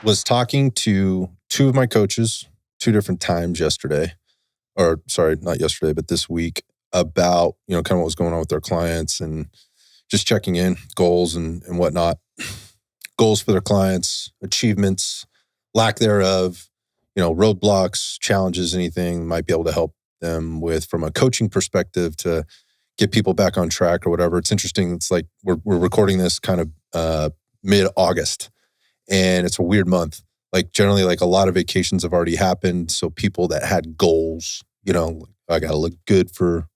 was talking to two of my coaches, two different times yesterday, or sorry, not yesterday, but this week, about, kind of what was going on with their clients and just checking in, goals and whatnot. Goals for their clients, achievements, lack thereof, roadblocks, challenges, anything might be able to help them with from a coaching perspective to get people back on track or whatever. It's interesting. It's like we're recording this kind of mid-August, and it's a weird month. Like generally, like a lot of vacations have already happened. So people that had goals, I got to look good for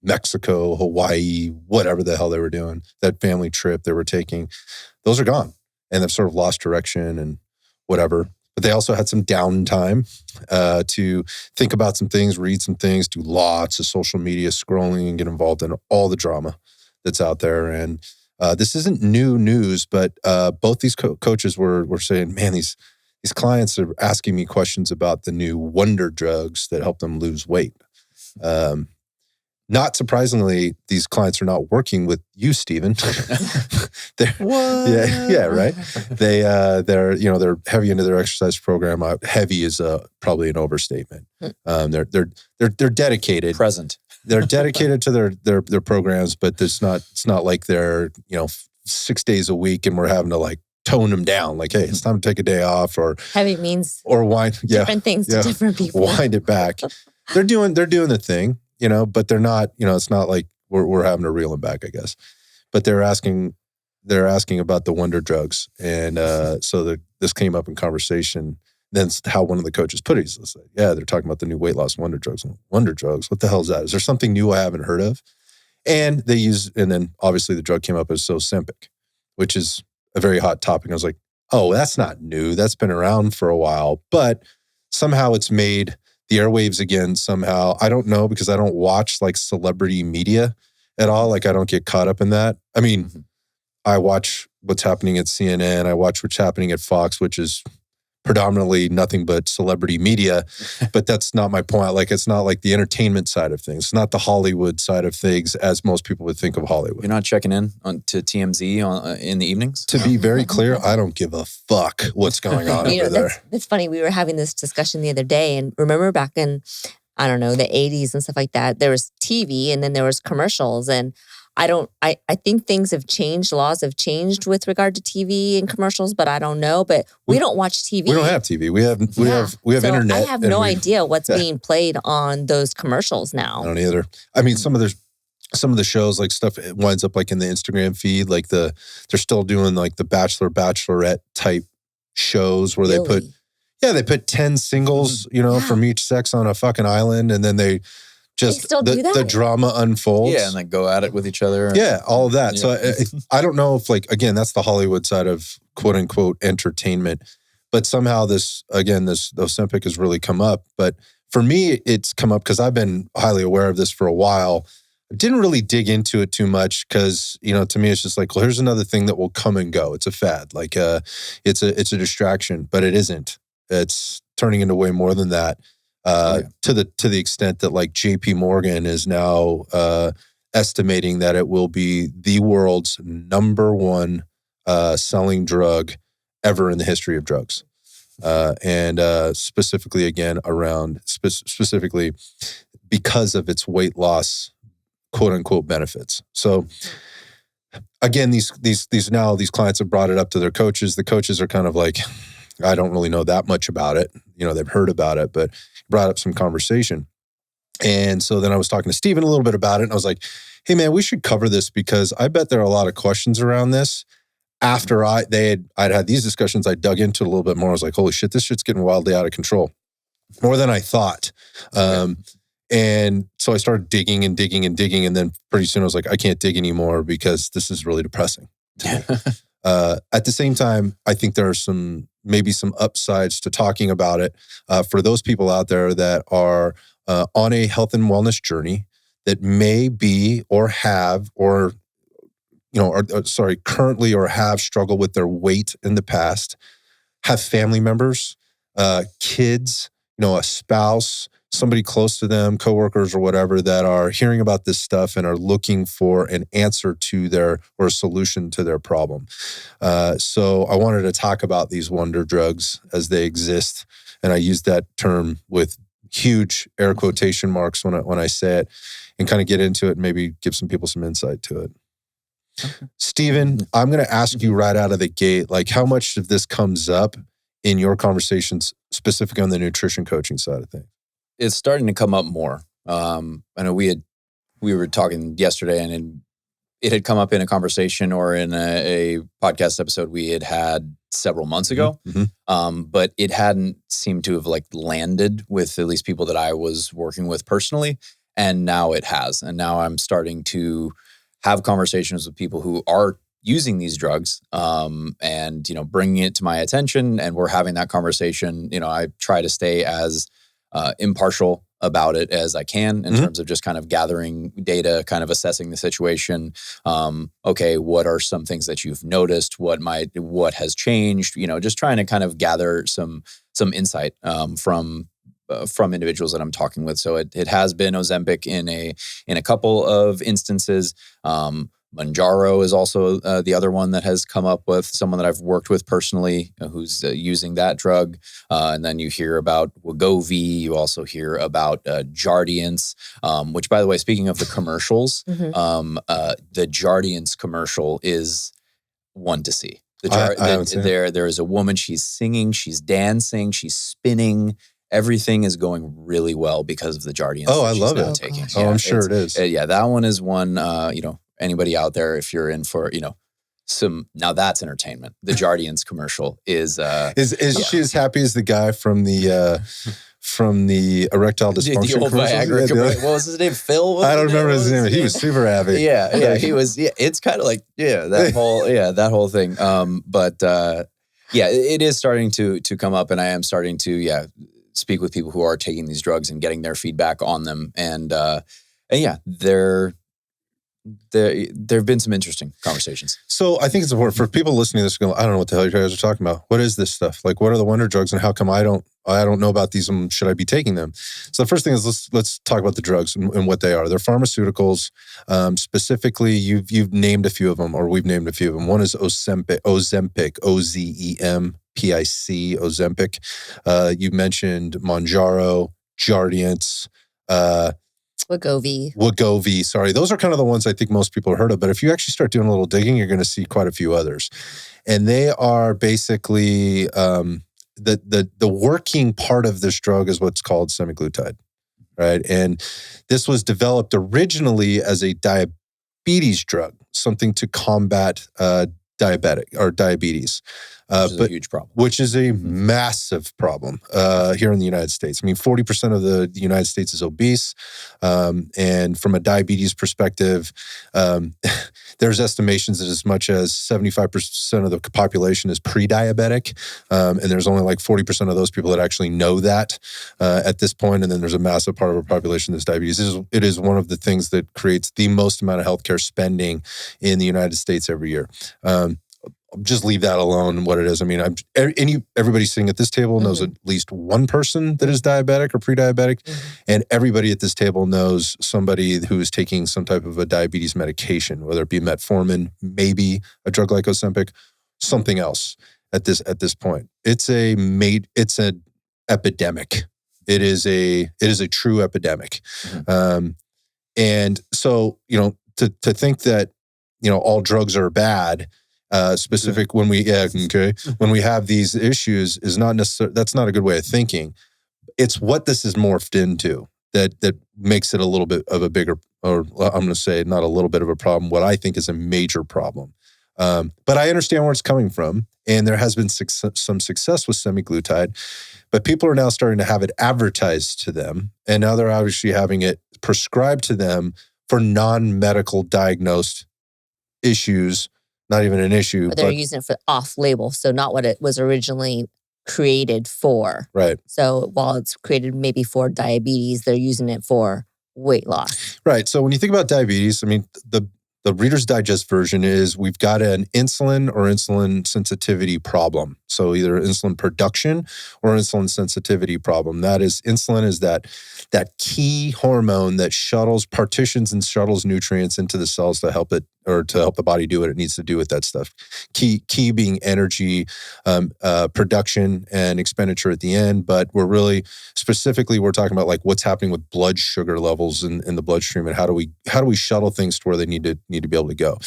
Mexico, Hawaii, whatever the hell they were doing, that family trip they were taking, those are gone. And they've sort of lost direction and whatever. But they also had some downtime to think about some things, read some things, do lots of social media scrolling and get involved in all the drama that's out there. And this isn't new news, but both these coaches were saying, man, these clients are asking me questions about the new wonder drugs that help them lose weight. Not surprisingly, these clients are not working with you, Stephen. What? Yeah, right. They're heavy into their exercise program. Heavy is probably an overstatement. They're dedicated. Present. They're dedicated to their programs, but it's not like they're 6 days a week and we're having to like tone them down. Like, hey, it's time to take a day off, or heavy means or wind different things to different people. Wind it back. They're doing the thing. But they're not, it's not like we're having to reel them back, I guess. But they're asking about the wonder drugs. And so this came up in conversation. Then how one of the coaches put it, he's like, yeah, they're talking about the new weight loss wonder drugs. Wonder drugs? What the hell is that? Is there something new I haven't heard of? And then obviously the drug came up as Ozenpic, which is a very hot topic. I was like, oh, that's not new. That's been around for a while. But somehow it's made the airwaves again somehow. I don't know, because I don't watch like celebrity media at all. Like I don't get caught up in that. I mean, I watch what's happening at CNN. I watch what's happening at Fox, which is predominantly nothing but celebrity media. But that's not my point. Like it's not like the entertainment side of things. It's not the Hollywood side of things as most people would think of Hollywood. You're not checking in to TMZ in the evenings? To be very clear, I don't give a fuck what's going on over there. That's funny. We were having this discussion the other day, and remember back in, I don't know, the 80s and stuff like that, there was TV and then there was commercials. And I think things have changed. Laws have changed with regard to TV and commercials, but I don't know. But we don't watch TV. We don't have TV. We have so internet. I have no idea what's being played on those commercials now. I don't either. I mean, some of the shows, like stuff, it winds up like in the Instagram feed. Like they're still doing like the Bachelor, Bachelorette type shows where they put 10 singles, from each sex on a fucking island, and then they just still do that? The drama unfolds. Yeah, and they go at it with each other. Yeah, all of that. Yeah. So I don't know if again, that's the Hollywood side of quote unquote entertainment. But somehow this Ozempic has really come up. But for me, it's come up because I've been highly aware of this for a while. I didn't really dig into it too much because, to me, it's just like, well, here's another thing that will come and go. It's a fad. Like it's a distraction, but it isn't. It's turning into way more than that. To the extent that like JP Morgan is now estimating that it will be the world's #1 selling drug ever in the history of drugs. And specifically again around specifically because of its weight loss quote unquote benefits. So again, these clients have brought it up to their coaches. The coaches are kind of like, I don't really know that much about it. They've heard about it, but brought up some conversation. And so then I was talking to Stephen a little bit about it. And I was like, hey man, we should cover this because I bet there are a lot of questions around this. After I'd had these discussions, I dug into it a little bit more. I was like, holy shit, this shit's getting wildly out of control. More than I thought. And so I started digging. And then pretty soon I was like, I can't dig anymore because this is really depressing. At the same time, I think there are maybe some upsides to talking about it for those people out there that are on a health and wellness journey that may be or have or currently or have struggled with their weight in the past, have family members, kids, a spouse, somebody close to them, coworkers or whatever, that are hearing about this stuff and are looking for an answer to or a solution to their problem. So I wanted to talk about these wonder drugs as they exist. And I use that term with huge air quotation marks when I say it, and kind of get into it and maybe give some people some insight to it. Okay. Stephen, I'm going to ask you right out of the gate, like, how much of this comes up in your conversations, specifically on the nutrition coaching side of things? It's starting to come up more. I know we were talking yesterday, and it had come up in a conversation or in a podcast episode we had several months ago. Mm-hmm. But it hadn't seemed to have like landed with at least people that I was working with personally. And now it has. And now I'm starting to have conversations with people who are using these drugs, and, bringing it to my attention, and we're having that conversation. I try to stay as impartial about it as I can in terms of just kind of gathering data, kind of assessing the situation. Okay, what are some things that you've noticed? What has changed? Just trying to kind of gather some insight from individuals that I'm talking with. So it has been Ozempic in a couple of instances. Mounjaro is also the other one that has come up with someone that I've worked with personally who's using that drug. And then you hear about Wegovy. You also hear about Jardiance, which, by the way, speaking of the commercials, the Jardiance commercial is one to see. There is a woman, she's singing, she's dancing, she's spinning. Everything is going really well because of the Jardiance. Oh, I love it. Taking. I'm sure it is. That one is one, anybody out there, if you're in for, now that's entertainment. The Jardiance commercial is she as happy as the guy from the erectile dysfunction the old Viagra commercial? What was his name? Phil? I don't remember his name. He was super happy. Yeah, he was. Yeah, it's kind of like that whole thing. But it is starting to come up, and I am starting to speak with people who are taking these drugs and getting their feedback on them, and there have been some interesting conversations. So I think it's important for people listening to this going, I don't know what the hell you guys are talking about. What is this stuff? Like, what are the wonder drugs, and how come I don't know about these, and should I be taking them? So the first thing is let's talk about the drugs and what they are. They're pharmaceuticals. Specifically, you've named a few of them, or we've named a few of them. One is Ozempic, Ozempic, Ozempic. You mentioned Mounjaro, Jardiance, Wegovy. Sorry. Those are kind of the ones I think most people have heard of. But if you actually start doing a little digging, you're going to see quite a few others. And they are basically, the working part of this drug is what's called semaglutide, right? And this was developed originally as a diabetes drug, something to combat diabetes. Which is a huge problem. Which is a massive problem here in the United States. I mean, 40% of the United States is obese. And from a diabetes perspective, there's estimations that as much as 75% of the population is pre-diabetic. And there's only like 40% of those people that actually know that at this point. And then there's a massive part of our population that's diabetes. It is one of the things that creates the most amount of healthcare spending in the United States every year. Just leave that alone, what it is. I mean, everybody sitting at this table knows at least one person that is diabetic or pre-diabetic, and everybody at this table knows somebody who is taking some type of a diabetes medication, whether it be metformin, maybe a drug like Ozempic, something else. At this point, it's an epidemic. It is a true epidemic, and so to think that all drugs are bad. When we have these issues is not necessarily, that's not a good way of thinking. It's what this is morphed into that makes it a little bit of a bigger, or I'm going to say not a little bit of a problem, what I think is a major problem. But I understand where it's coming from, and there has been some success with semaglutide, but people are now starting to have it advertised to them, and now they're obviously having it prescribed to them for non-medical diagnosed issues. Not even an issue. But they're using it for off-label, so not what it was originally created for. Right. So while it's created maybe for diabetes, they're using it for weight loss. Right. So when you think about diabetes, I mean, The Reader's Digest version is we've got an insulin or insulin sensitivity problem. So either insulin production or insulin sensitivity problem. That is, insulin is that key hormone that partitions and shuttles nutrients into the cells to help it, or to help the body do what it needs to do with that stuff. Key being energy production and expenditure at the end. But we're talking about like what's happening with blood sugar levels in the bloodstream, and how do we shuttle things to where they need to be able to go.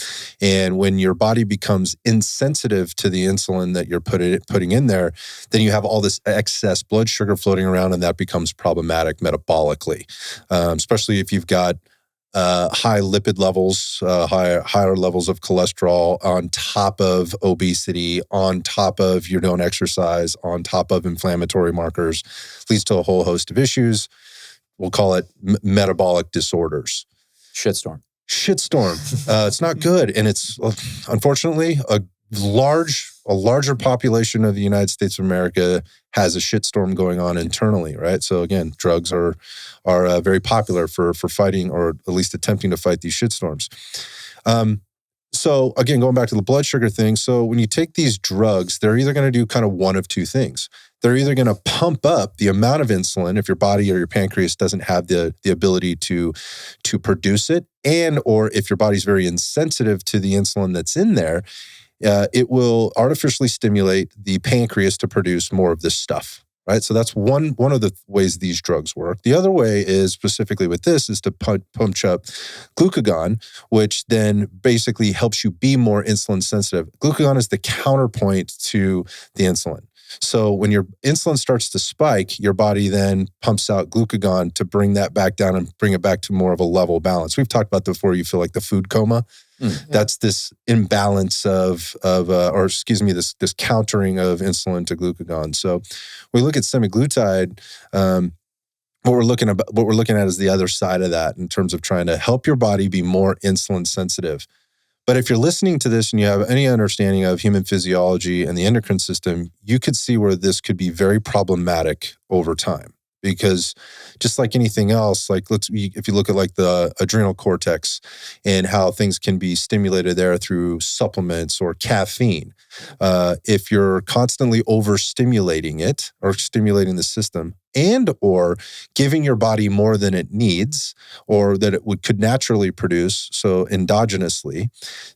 And when your body becomes insensitive to the insulin that you're putting in there, then you have all this excess blood sugar floating around, and that becomes problematic metabolically, especially if you've got high lipid levels, higher levels of cholesterol on top of obesity, on top of you don't exercise, on top of inflammatory markers, leads to a whole host of issues. We'll call it metabolic disorders. Shitstorm. It's not good. And it's unfortunately a larger population of the United States of America has a shitstorm going on internally, right? So again, drugs are very popular for fighting, or at least attempting to fight these shitstorms. So again, going back to the blood sugar thing. So when you take these drugs, they're either going to do kind of one of two things. They're either going to pump up the amount of insulin if your body or your pancreas doesn't have the ability to produce it, and or if your body's very insensitive to the insulin that's in there, it will artificially stimulate the pancreas to produce more of this stuff, right? So that's one of the ways these drugs work. The other way is, specifically with this, is to punch up glucagon, which then basically helps you be more insulin sensitive. Glucagon is the counterpoint to the insulin. So when your insulin starts to spike, your body then pumps out glucagon to bring that back down and bring it back to more of a level balance. We've talked about before, you feel like the food coma. That's this imbalance this countering of insulin to glucagon. So when we look at semaglutide, what we're looking at is the other side of that in terms of trying to help your body be more insulin sensitive. But if you're listening to this and you have any understanding of human physiology and the endocrine system, you could see where this could be very problematic over time. Because just like anything else, if you look at like the adrenal cortex and how things can be stimulated there through supplements or caffeine, if you're constantly overstimulating it or stimulating the system, and or giving your body more than it needs or that it could naturally produce, so endogenously,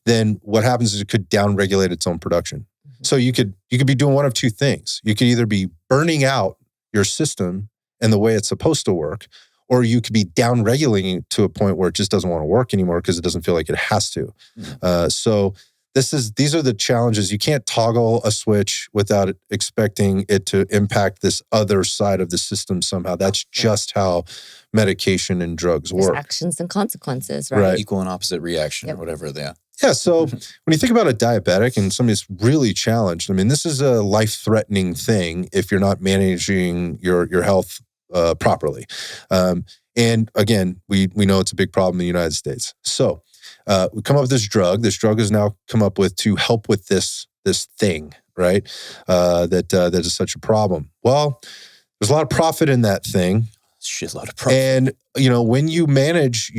then what happens is it could downregulate its own production. So you could be doing one of two things. You could either be burning out your system and the way it's supposed to work, or you could be down-regulating it to a point where it just doesn't want to work anymore because it doesn't feel like it has to. So these are the challenges. You can't toggle a switch without expecting it to impact this other side of the system somehow. That's just how medication and drugs work. There's actions and consequences, right? Equal and opposite reaction, or whatever they are. Yeah, so when you think about a diabetic and somebody that's really challenged, I mean, this is a life-threatening thing if you're not managing your health properly. And again, we know it's a big problem in the United States. So we come up with this drug. This drug is now come up with to help with this thing, right? That is such a problem. Well, there's a lot of profit in that thing. Shitload of profit. And when you manage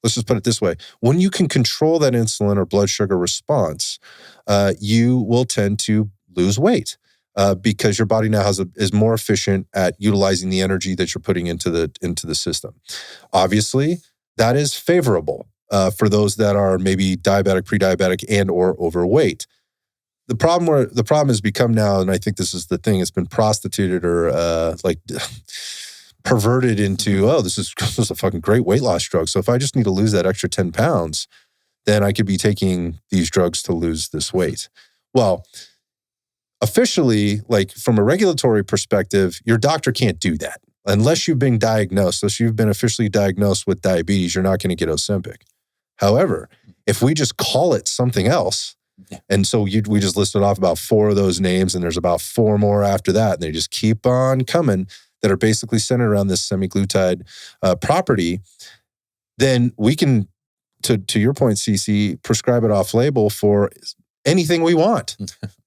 let's just put it this way. When you can control that insulin or blood sugar response, you will tend to lose weight because your body now is more efficient at utilizing the energy that you're putting into the system. Obviously, that is favorable for those that are maybe diabetic, pre-diabetic, and or overweight. The problem has become now, and I think this is the thing, it's been prostituted or perverted into, this is a fucking great weight loss drug. So if I just need to lose that extra 10 pounds, then I could be taking these drugs to lose this weight. Well, officially, like from a regulatory perspective, your doctor can't do that. Unless you've been diagnosed, unless you've been officially diagnosed with diabetes, you're not going to get Ozempic. However, if we just call it something else, and so we just listed off about 4 of those names, and there's about 4 more after that, and they just keep on coming, that are basically centered around this semaglutide property, then we can, to your point, Cece, prescribe it off label for anything we want.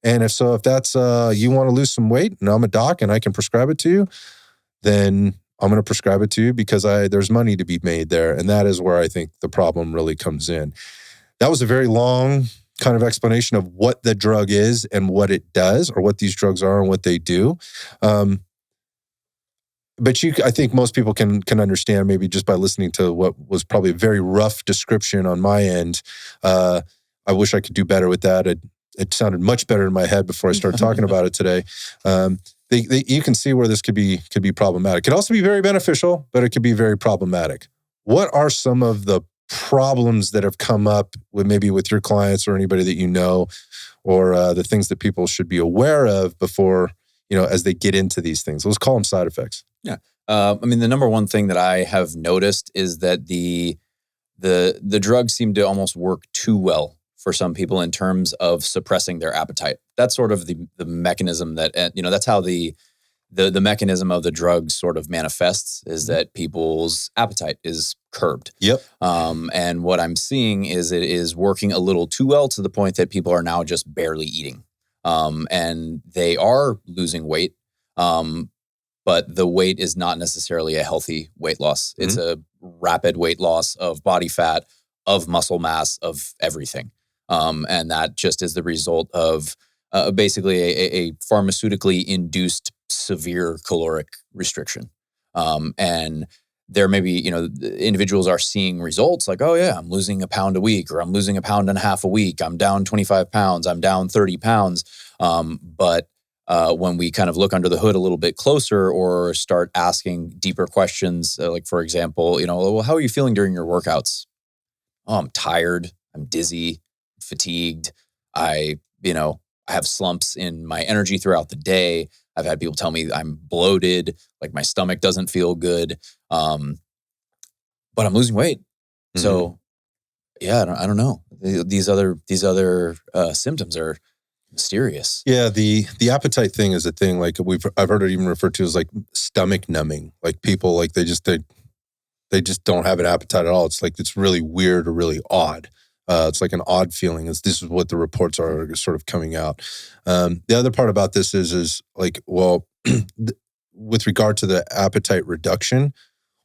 And if that's, you want to lose some weight and I'm a doc and I can prescribe it to you, then I'm going to prescribe it to you because there's money to be made there. And that is where I think the problem really comes in. That was a very long kind of explanation of what the drug is and what it does, or what these drugs are and what they do. But I think most people can understand, maybe just by listening to what was probably a very rough description on my end. I wish I could do better with that. It sounded much better in my head before I started talking about it today. You can see where this could be problematic. It could also be very beneficial, but it could be very problematic. What are some of the problems that have come up with your clients or anybody that you know, or the things that people should be aware of before, as they get into these things? Let's call them side effects. Yeah. The number one thing that I have noticed is that the drugs seem to almost work too well for some people in terms of suppressing their appetite. That's sort of the mechanism that, that's how the mechanism of the drug sort of manifests, is that people's appetite is curbed. Yep. And what I'm seeing is it is working a little too well, to the point that people are now just barely eating. And they are losing weight. But the weight is not necessarily a healthy weight loss. It's a rapid weight loss of body fat, of muscle mass, of everything. And that just is the result of basically a pharmaceutically induced severe caloric restriction. And there may be, individuals are seeing results like, oh yeah, I'm losing a pound a week, or I'm losing a pound and a half a week. I'm down 25 pounds. I'm down 30 pounds. But when we kind of look under the hood a little bit closer, or start asking deeper questions, like, for example, well, how are you feeling during your workouts? Oh, I'm tired. I'm dizzy, fatigued. I have slumps in my energy throughout the day. I've had people tell me I'm bloated, like my stomach doesn't feel good. But I'm losing weight. Mm-hmm. So yeah, I don't know. These other symptoms are mysterious. Yeah, the appetite thing is a thing. Like I've heard it even referred to as like stomach numbing. Like people, like they just don't have an appetite at all. It's like, it's really weird or really odd. It's like an odd feeling. This is what the reports are sort of coming out. The other part about this is like, well, with regard to the appetite reduction,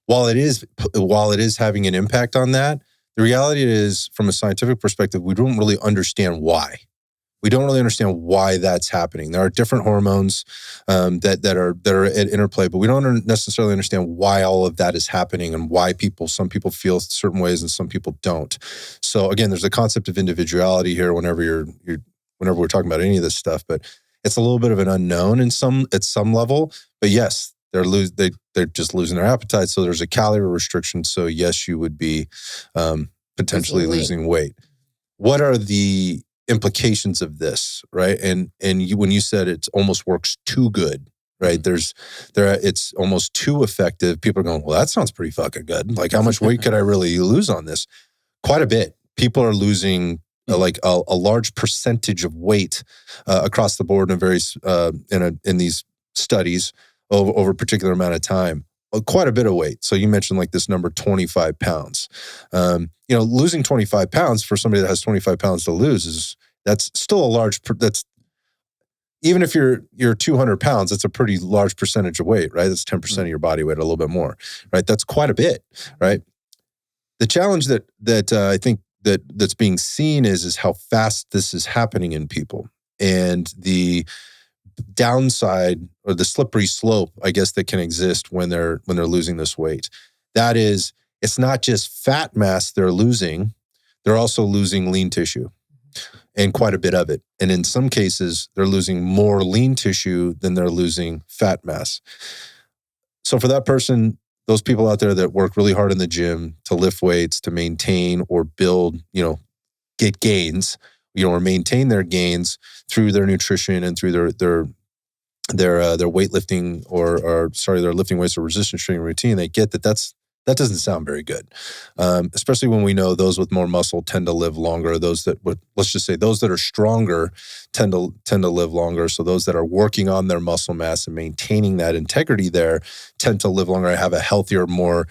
while it is having an impact on that, the reality is, from a scientific perspective, we don't really understand why. We don't really understand why that's happening. There are different hormones that are at interplay, but we don't necessarily understand why all of that is happening, and why some people feel certain ways and some people don't. So again, there's a concept of individuality here whenever we're talking about any of this stuff, but it's a little bit of an unknown at some level. But yes, they're just losing their appetite, so there's a calorie restriction. So yes, you would be potentially losing weight. What are the implications of this, right? And when you said it almost works too good, right? It's almost too effective. People are going, well, that sounds pretty fucking good. Like, how much weight could I really lose on this? Quite a bit. People are losing like a large percentage of weight across the board in these studies over a particular amount of time. Quite a bit of weight. So you mentioned like this number, 25 pounds. Losing 25 pounds for somebody that has 25 pounds to lose that's still a large, even if you're 200 pounds, that's a pretty large percentage of weight, right? That's 10% of your body weight, a little bit more, right? That's quite a bit, right? The challenge that I think that's being seen is how fast this is happening in people, and the downside, or the slippery slope, I guess, that can exist when they're losing this weight. That is, it's not just fat mass they're losing, they're also losing lean tissue, and quite a bit of it. And in some cases, they're losing more lean tissue than they're losing fat mass. So for that person, those people out there that work really hard in the gym to lift weights, to maintain or build, get gains, or maintain their gains through their nutrition and through their weightlifting their lifting weights or resistance training routine, they get that doesn't sound very good. Especially when we know those with more muscle tend to live longer. Those that are stronger tend to live longer. So those that are working on their muscle mass and maintaining that integrity there tend to live longer and have a healthier, more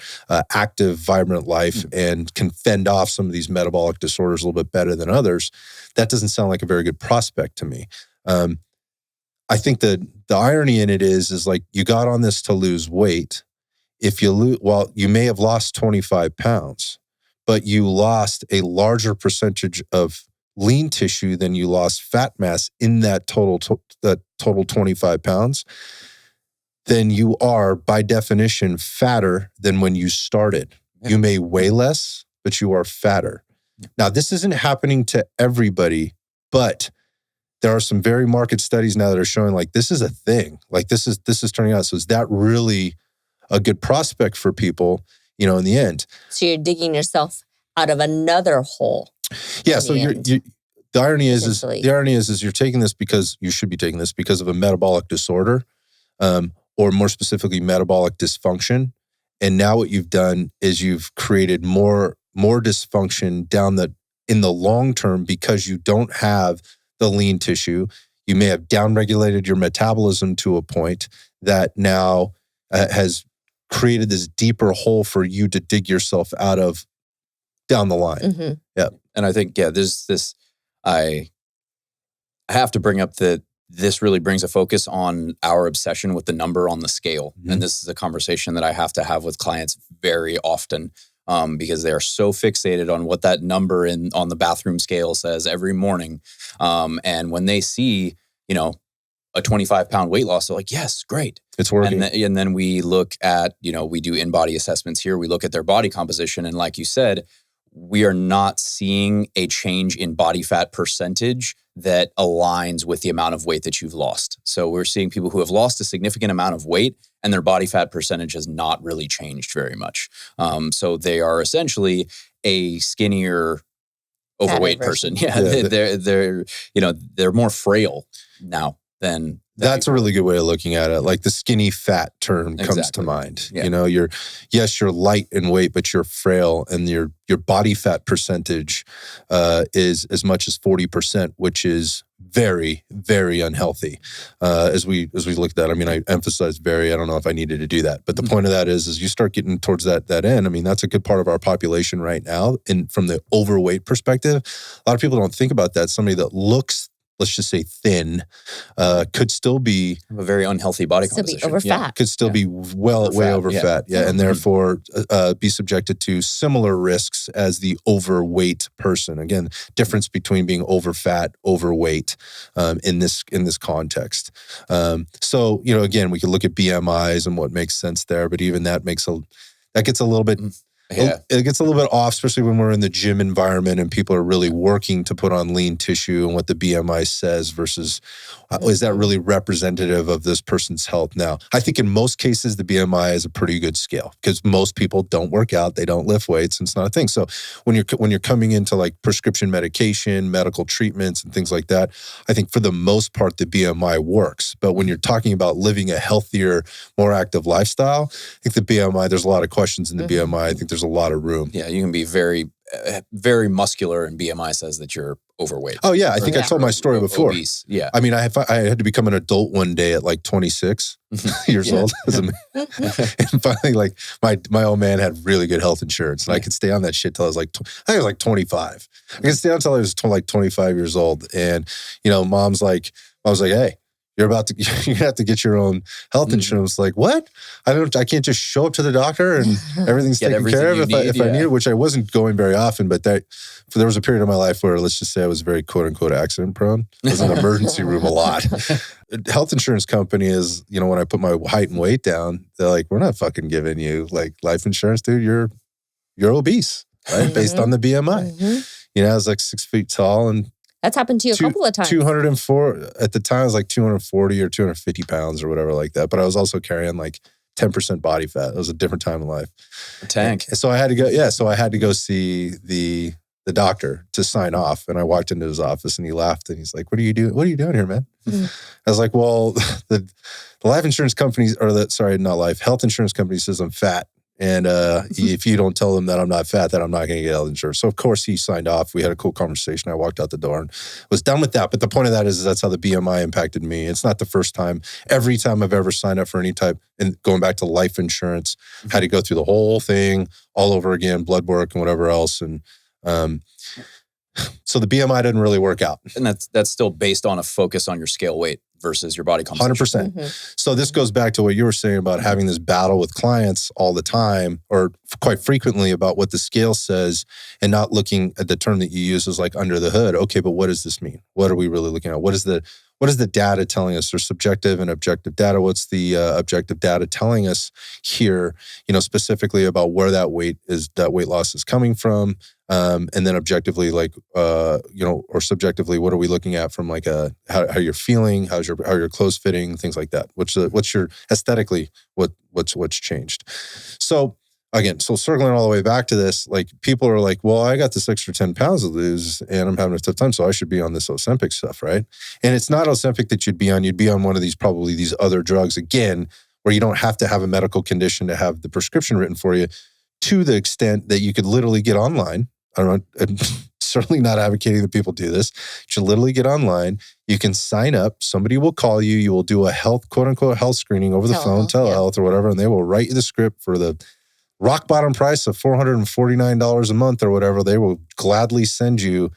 active, vibrant life, and can fend off some of these metabolic disorders a little bit better than others. That doesn't sound like a very good prospect to me. I think that the irony in it is like, you got on this to lose weight, if you lose, well, you may have lost 25 pounds, but you lost a larger percentage of lean tissue than you lost fat mass in that total 25 pounds, then you are, by definition, fatter than when you started. Yeah. You may weigh less, but you are fatter. Yeah. Now, this isn't happening to everybody, but there are some very market studies now that are showing like this is a thing. Like this is turning out. So is that really a good prospect for people, in the end? So you're digging yourself out of another hole. Yeah. So the irony is you're taking this because you should be taking this because of a metabolic disorder, or more specifically, metabolic dysfunction. And now what you've done is you've created more dysfunction in the long term because you don't have the lean tissue. You may have downregulated your metabolism to a point that now has created this deeper hole for you to dig yourself out of down the line. Mm-hmm. Yeah. And I think, there's this, I have to bring up that this really brings a focus on our obsession with the number on the scale. Mm-hmm. And this is a conversation that I have to have with clients very often, because they are so fixated on what that number on the bathroom scale says every morning. And when they see, a 25-pound weight loss, they're like, yes, great. It's working. And then we look at, we do in-body assessments here. We look at their body composition. And like you said, we are not seeing a change in body fat percentage that aligns with the amount of weight that you've lost. So we're seeing people who have lost a significant amount of weight and their body fat percentage has not really changed very much. So they are essentially a skinnier, overweight person. Yeah. They're more frail now than that's a really good way of looking at it. Like the skinny fat term comes to mind. Yeah. You're light in weight, but you're frail, and your body fat percentage is as much as 40%, which is very, very unhealthy. As we look at that, I emphasize very. I don't know if I needed to do that, but the point of that is you start getting towards that end. That's a good part of our population right now. And from the overweight perspective, a lot of people don't think about that. Somebody that looks, let's just say thin, could still be a very unhealthy body composition. Still be over fat. Could still be way over fat. Yeah. And therefore be subjected to similar risks as the overweight person. Again, difference between being over fat, overweight in this context. So, again, we could look at BMIs and what makes sense there, but even that gets a little bit... Yeah. It gets a little bit off, especially when we're in the gym environment and people are really working to put on lean tissue and what the BMI says versus is that really representative of this person's health? Now, I think in most cases, the BMI is a pretty good scale because most people don't work out, they don't lift weights, and it's not a thing. So when you're coming into like prescription medication, medical treatments, and things like that, I think for the most part, the BMI works. But when you're talking about living a healthier, more active lifestyle, I think the BMI, there's a lot of questions in the BMI. I think there's a lot of room. Yeah, you can be very, very muscular, and BMI says that you're overweight. Oh yeah, I think I told my story before. Obese. Yeah, I had to become an adult one day at like 26 years old, and finally, like my old man had really good health insurance, and I could stay on that shit till I was like, I think I was like 25. I could stay on until I was like 25 years old, and mom's like, hey, you're gonna have to get your own health insurance. Like, what? I can't just show up to the doctor and everything's taken care of if I need it, which I wasn't going very often, but there was a period of my life where, let's just say, I was very quote unquote accident prone. I was in the emergency room a lot. Health insurance company is, when I put my height and weight down, they're like, we're not fucking giving you like life insurance, dude. You're obese, right? Based on the BMI. Mm-hmm. I was like 6 feet tall and that's happened to you a couple of times. 204 at the time. I was like 240 or 250 pounds or whatever like that. But I was also carrying like 10% body fat. It was a different time in life. A tank. And so I had to go. Yeah. So I had to go see the doctor to sign off. And I walked into his office and he laughed and he's like, "What are you doing? What are you doing here, man?" Mm-hmm. I was like, "Well, the life insurance companies, health insurance company says I'm fat. And if you don't tell them that I'm not fat, that I'm not going to get health insurance." So, of course, he signed off. We had a cool conversation. I walked out the door and was done with that. But the point of that is that's how the BMI impacted me. It's not the first time. Every time I've ever signed up for any type, and going back to life insurance, had to go through the whole thing all over again, blood work and whatever else. And So the BMI didn't really work out. And that's still based on a focus on your scale weight versus your body composition. 100%. So this goes back to what you were saying about having this battle with clients all the time, or quite frequently, about what the scale says and not looking at the term that you use as like under the hood. Okay, but what does this mean? What are we really looking at? What is the data telling us? There's subjective and objective data. What's the objective data telling us here, specifically about where that weight loss is coming from? And then objectively, or subjectively, what are we looking at from like how you're feeling, how your clothes fitting, things like that. What's your aesthetically, what's changed. So again, circling all the way back to this, like people are like, well, I got this extra 10 pounds to lose and I'm having a tough time, so I should be on this Ozempic stuff, right? And it's not Ozempic that you'd be on one of these, probably these other drugs, again, where you don't have to have a medical condition to have the prescription written for you, to the extent that you could literally get online. I'm certainly not advocating that people do this. You should literally get online. You can sign up. Somebody will call you. You will do a quote unquote health screening over the phone, telehealth or whatever, and they will write you the script for the rock bottom price of $449 a month or whatever. They will gladly send you,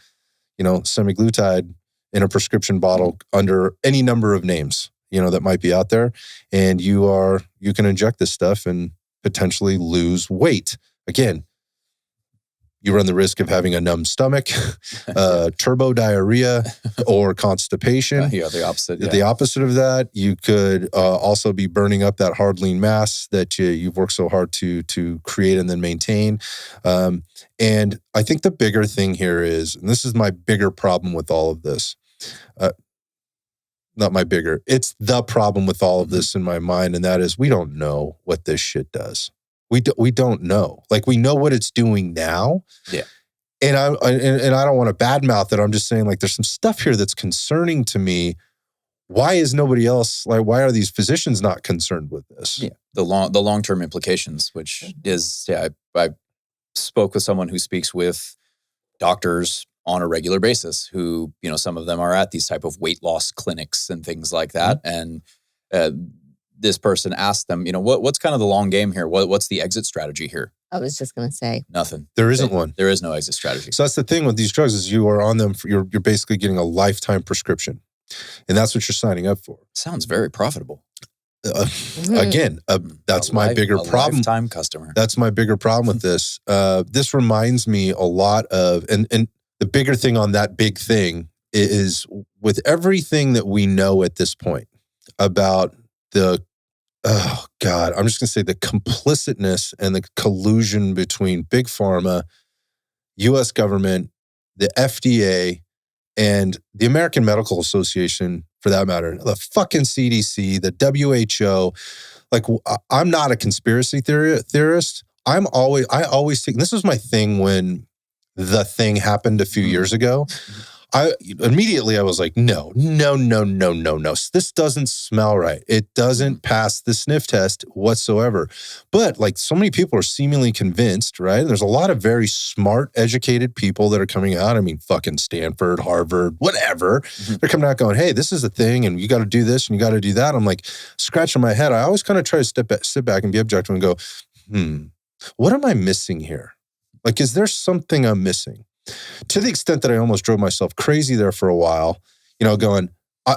semaglutide in a prescription bottle under any number of names, that might be out there. And you can inject this stuff and potentially lose weight. Again, you run the risk of having a numb stomach, turbo diarrhea, or constipation. The opposite. Yeah. The opposite of that. You could also be burning up that hard, lean mass that you've worked so hard to create and then maintain. And I think the bigger thing here is, and this is my bigger problem with all of this, it's the problem with all of this in my mind, and that is we don't know what this shit does. We don't know. Like, we know what it's doing now. Yeah. And I don't want to badmouth it. I'm just saying, like, there's some stuff here that's concerning to me. Why is nobody else, like, why are these physicians not concerned with this? Yeah. The long-term implications, which is, I spoke with someone who speaks with doctors on a regular basis who, some of them are at these type of weight loss clinics and things like that. And this person asked them, what's kind of the long game here? What's the exit strategy here? I was just going to say. Nothing. There isn't one. There is no exit strategy. So that's the thing with these drugs, is you are on them, you're basically getting a lifetime prescription. And that's what you're signing up for. Sounds very profitable. Again, that's my bigger problem. Lifetime customer. That's my bigger problem with this. This reminds me a lot of, and the bigger thing on that big thing is, with everything that we know at this point about I'm just going to say the complicitness and the collusion between Big Pharma, U.S. government, the FDA, and the American Medical Association, for that matter, the fucking CDC, the WHO. Like, I'm not a conspiracy theorist. I always think, this was my thing when the thing happened a few years ago. I was like, no. This doesn't smell right. It doesn't pass the sniff test whatsoever. But like, so many people are seemingly convinced, right? And there's a lot of very smart, educated people that are coming out. I mean, fucking Stanford, Harvard, whatever. They're coming out going, hey, this is the thing, and you got to do this and you got to do that. I'm like scratching my head. I always kind of try to sit back and be objective and go, what am I missing here? Like, is there something I'm missing? To the extent that I almost drove myself crazy there for a while, going,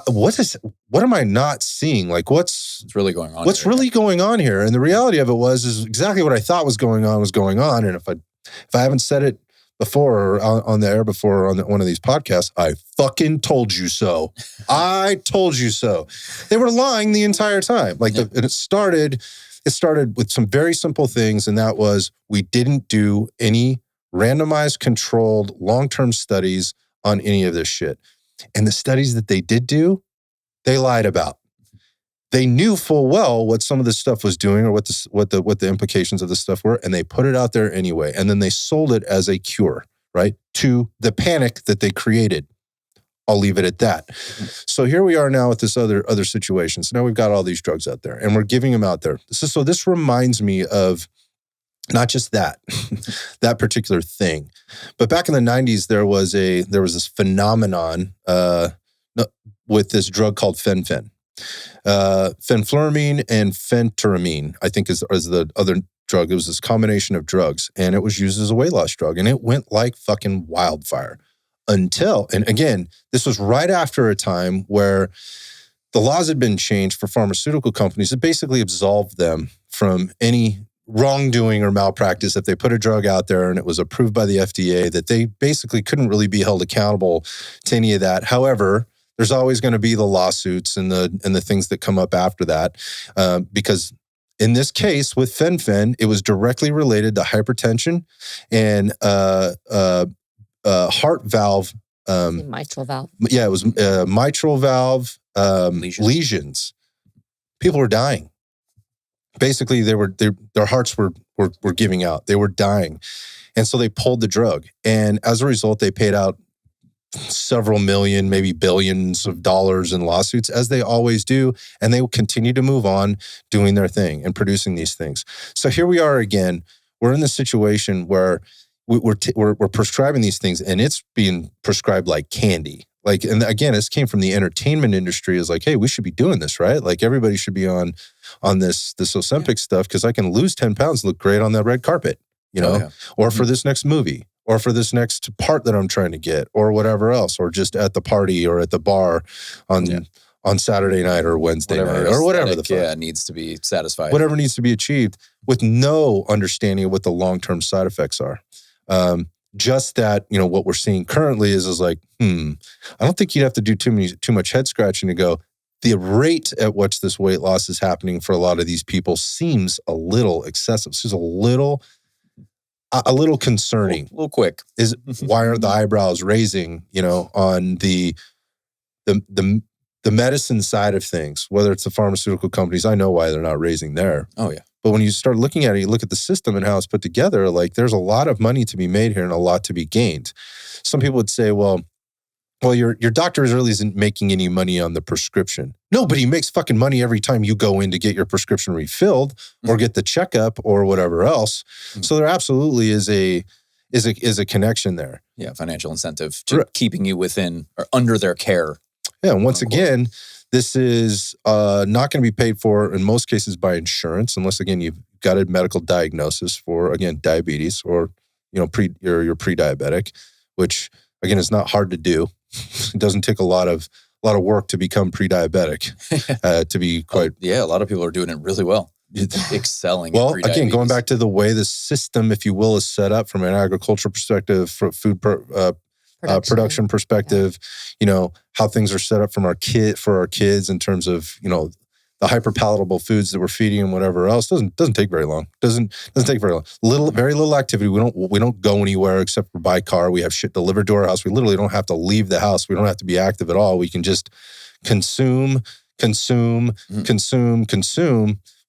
what am I not seeing? Like, what's really going on? What's really going on here? And the reality of it is exactly what I thought was going on. And if I haven't said it before or on the air before or on one of these podcasts, I fucking told you so. I told you so. They were lying the entire time. Like, and it started with some very simple things, and that was, we didn't do any randomized, controlled, long-term studies on any of this shit. And the studies that they did do, they lied about. They knew full well what some of this stuff was doing, or what the implications of this stuff were, and they put it out there anyway. And then they sold it as a cure, right, to the panic that they created. I'll leave it at that. So here we are now with this other situation. So now we've got all these drugs out there, and we're giving them out there. This reminds me of not just that particular thing, but back in the 90s, there was this phenomenon with this drug called fenfluramine and phentermine, I think is the other drug. It was this combination of drugs, and it was used as a weight loss drug, and it went like fucking wildfire. until, and again, this was right after a time where the laws had been changed for pharmaceutical companies that basically absolved them from any wrongdoing or malpractice. If they put a drug out there and it was approved by the FDA, that they basically couldn't really be held accountable to any of that. However, there's always going to be the lawsuits and the things that come up after that, because in this case with fen-phen, it was directly related to hypertension and heart valve. Mitral valve. Yeah, it was mitral valve lesions. People were dying. Basically, their hearts were giving out. They were dying. And so they pulled the drug. And as a result, they paid out several million, maybe billions of dollars in lawsuits, as they always do. And they will continue to move on doing their thing and producing these things. So here we are again. We're in this situation where we're prescribing these things, and it's being prescribed like candy. Like, and again, this came from the entertainment industry. Is like, hey, we should be doing this, right? Like everybody should be on this Ozenpic stuff, because I can lose 10 pounds, look great on that red carpet, or for this next movie, or for this next part that I'm trying to get, or whatever else, or just at the party or at the bar on Saturday night or Wednesday night, or whatever the fuck. Needs to be satisfied. Whatever needs to be achieved, with no understanding of what the long-term side effects are. Just that, what we're seeing currently is like, I don't think you'd have to do too much head scratching to go, the rate at which this weight loss is happening for a lot of these people seems a little excessive. Seems a little concerning. A little quick. Is why aren't the eyebrows raising, on the medicine side of things, whether it's the pharmaceutical companies? I know why they're not raising there. Oh, yeah. But when you start looking at it, you look at the system and how it's put together, like there's a lot of money to be made here and a lot to be gained. Some people would say, well, your doctor really isn't making any money on the prescription. No, but he makes fucking money every time you go in to get your prescription refilled or get the checkup or whatever else. So there absolutely is a connection there. Yeah, financial incentive to keeping you within or under their care. Yeah, and once again, this is not going to be paid for in most cases by insurance, unless again you've got a medical diagnosis for, again, diabetes, or you're pre-diabetic, which again is not hard to do. It doesn't take a lot of work to become pre-diabetic. To be quite a lot of people are doing it really well, excelling. Well, again, going back to the way the system, if you will, is set up from an agricultural perspective, for food production perspective, how things are set up for our kids in terms of, the hyper palatable foods that we're feeding and whatever else doesn't take very long. Doesn't take very long. Very little activity. We don't go anywhere except for by car. We have shit delivered to our house. We literally don't have to leave the house. We don't have to be active at all. We can just consume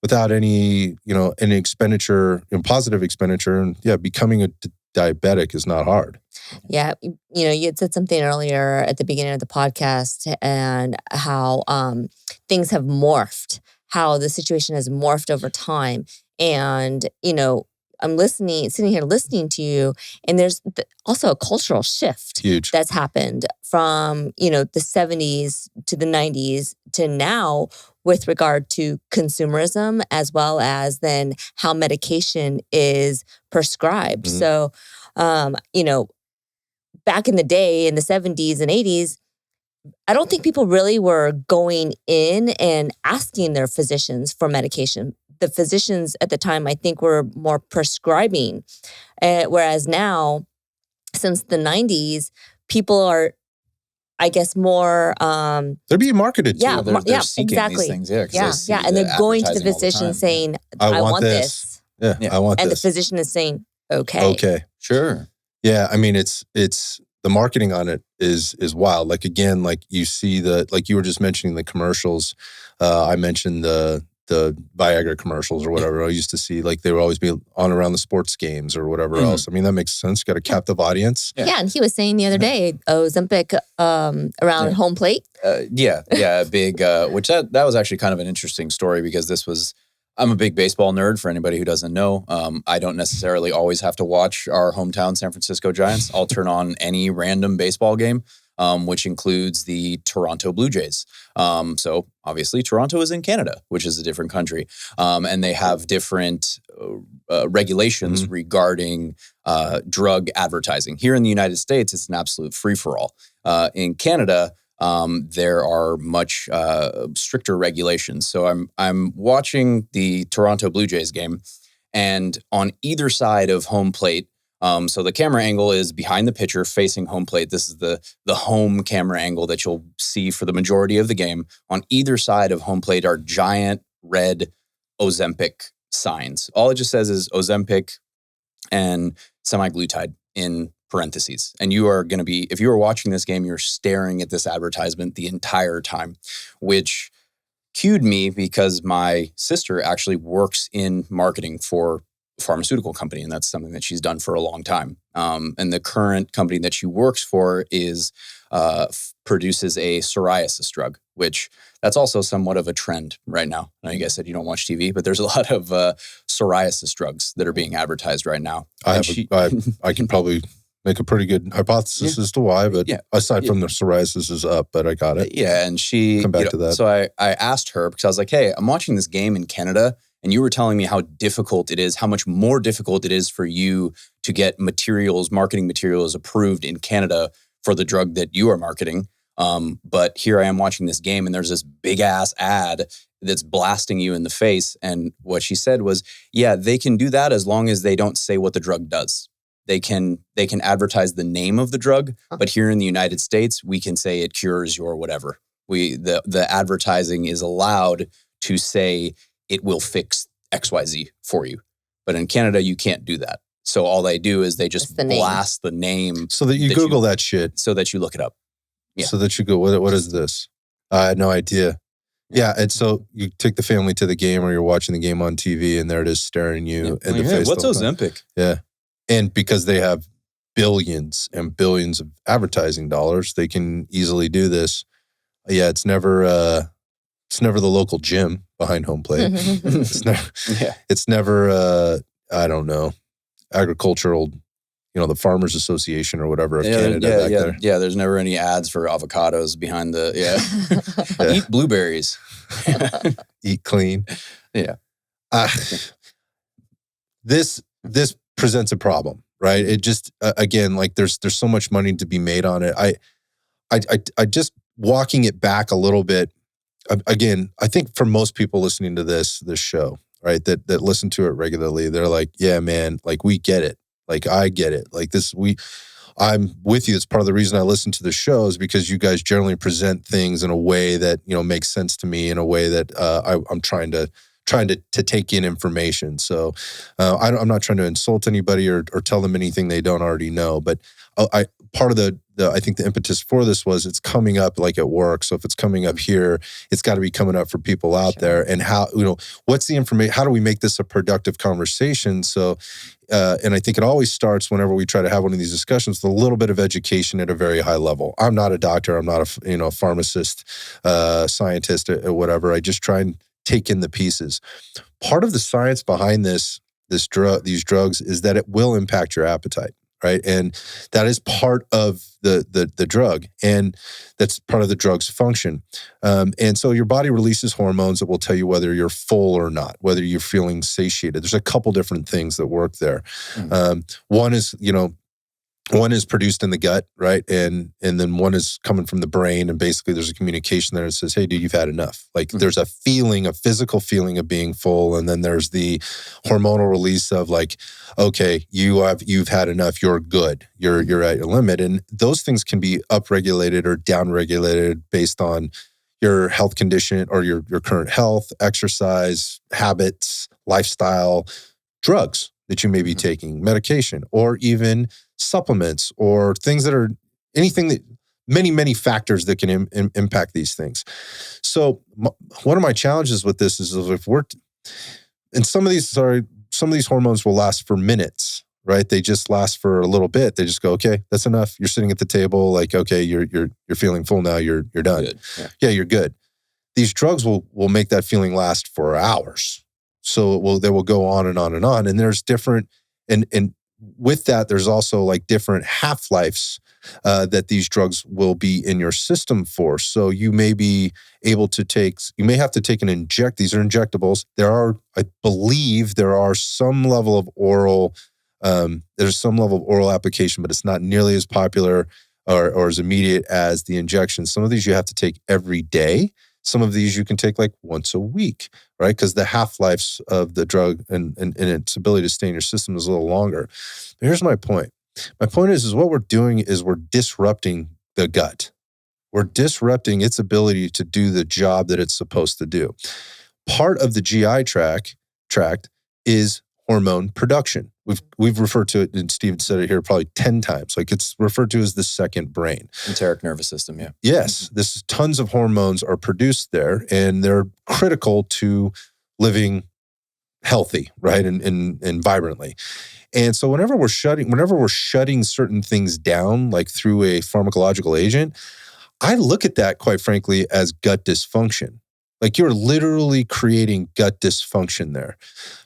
without any expenditure, positive expenditure. And becoming a diabetic is not hard. Yeah. You had said something earlier at the beginning of the podcast, and how things have morphed, how the situation has morphed over time. And, I'm sitting here listening to you, and there's also a cultural shift that's happened from, the 70s to the 90s to now, with regard to consumerism, as well as then how medication is prescribed. So, back in the day, in the 70s and 80s, I don't think people really were going in and asking their physicians for medication. The physicians at the time, I think, were more prescribing. Whereas now, since the 90s, people are, I guess, more... they're being marketed to. They're seeking exactly. these things. Yeah, and they're going to the physician saying, I want this. Yeah, I want and this. The physician is saying, okay. Okay. Sure. Yeah, I mean, it's the marketing on it is wild. Like, again, like you see like you were just mentioning the commercials. I mentioned the Viagra commercials or whatever. I used to see, like, they would always be on around the sports games or whatever else. I mean, that makes sense. You got a captive audience. Yeah, and he was saying the other day, Ozempic around home plate. Big. Which that was actually kind of an interesting story, because I'm a big baseball nerd, for anybody who doesn't know. I don't necessarily always have to watch our hometown San Francisco Giants. I'll turn on any random baseball game. which includes the Toronto Blue Jays. So obviously Toronto is in Canada, which is a different country. And they have different regulations regarding drug advertising. Here in the United States, it's an absolute free-for-all. In Canada, there are much stricter regulations. So I'm watching the Toronto Blue Jays game, and on either side of home plate, so the camera angle is behind the pitcher facing home plate. This is the home camera angle that you'll see for the majority of the game. On either side of home plate are giant red Ozempic signs. All it just says is Ozempic and semaglutide in parentheses. And you are going to be, if you are watching this game, you're staring at this advertisement the entire time, which cued me because my sister actually works in marketing for a pharmaceutical company, and that's something that she's done for a long time. And the current company that she works for is produces a psoriasis drug, which that's also somewhat of a trend right now. I know you guys said you don't watch TV, but there's a lot of psoriasis drugs that are being advertised right now. I can probably make a pretty good hypothesis as to why, but aside from the psoriasis is up, but I got it. Yeah, and she come back to that. So I asked her because I was like, hey, I'm watching this game in Canada, and you were telling me how difficult it is, how much more difficult it is for you to get marketing materials approved in Canada for the drug that you are marketing. But here I am watching this game, and there's this big ass ad that's blasting you in the face. And what she said was, yeah, they can do that as long as they don't say what the drug does. They can advertise the name of the drug, but here in the United States, we can say it cures your whatever. The advertising is allowed to say it will fix XYZ for you. But in Canada, you can't do that. So all they do is they just blast the name. So that you Google that shit. So that you look it up. Yeah. So that you go, what is this? I had no idea. Yeah, and so you take the family to the game, or you're watching the game on TV, and there it is staring you in the face. What's Ozempic? Yeah. And because they have billions and billions of advertising dollars, they can easily do this. Yeah, it's never the local gym behind home plate. It's never I don't know, agricultural, the Farmers Association or whatever of Canada back there. Yeah, there's never any ads for avocados behind the eat blueberries. Eat clean. Yeah. This presents a problem, right? It just again, like there's so much money to be made on it. I just walking it back a little bit. Again, I think for most people listening to this show, right, that listen to it regularly, they're like, yeah, man, like we get it. Like I get it. Like this, I'm with you. It's part of the reason I listen to the show is because you guys generally present things in a way that, makes sense to me, in a way that I'm trying to take in information. So I'm not trying to insult anybody or tell them anything they don't already know. But part of I think the impetus for this was it's coming up like at work. So if it's coming up here, it's got to be coming up for people out there. And how, what's the information? How do we make this a productive conversation? So, and I think it always starts whenever we try to have one of these discussions with a little bit of education at a very high level. I'm not a doctor. I'm not a pharmacist, scientist, or whatever. I just try and take in the pieces. Part of the science behind these drugs is that it will impact your appetite, right? And that is part of the drug, and that's part of the drug's function. And so your body releases hormones that will tell you whether you're full or not, whether you're feeling satiated. There's a couple different things that work there. One is produced in the gut, right? And then one is coming from the brain. And basically there's a communication there that says, hey, dude, you've had enough. Like there's a physical feeling of being full. And then there's the hormonal release of like, okay, you've had enough. You're good. You're at your limit. And those things can be upregulated or downregulated based on your health condition or your current health, exercise, habits, lifestyle, drugs that you may be taking, medication, or even supplements, or things that are anything that many factors that can impact these things. So one of my challenges with this is if some of these hormones will last for minutes, right? They just last for a little bit. They just go, okay, that's enough. You're sitting at the table, like, okay, you're feeling full now. You're done. Good. Yeah, you're good. These drugs will make that feeling last for hours. So they will go on and on and on. And there's different, and with that, there's also like different half-lives that these drugs will be in your system for. So you may be able to you may have to take these are injectables. I believe there are some level of oral, there's some level of oral application, but it's not nearly as popular or as immediate as the injections. Some of these you have to take every day. Some of these you can take like once a week, right? Because the half-lives of the drug and its ability to stay in your system is a little longer. But here's my point. My point is what we're doing is we're disrupting the gut. We're disrupting its ability to do the job that it's supposed to do. Part of the GI tract is hormone production. We've referred to it, and Steve said it here probably 10 times. Like it's referred to as the second brain. Enteric nervous system, yeah. Yes, tons of hormones are produced there, and they're critical to living healthy, right, and vibrantly. And so whenever we're shutting certain things down, like through a pharmacological agent, I look at that, quite frankly, as gut dysfunction. Like you're literally creating gut dysfunction there.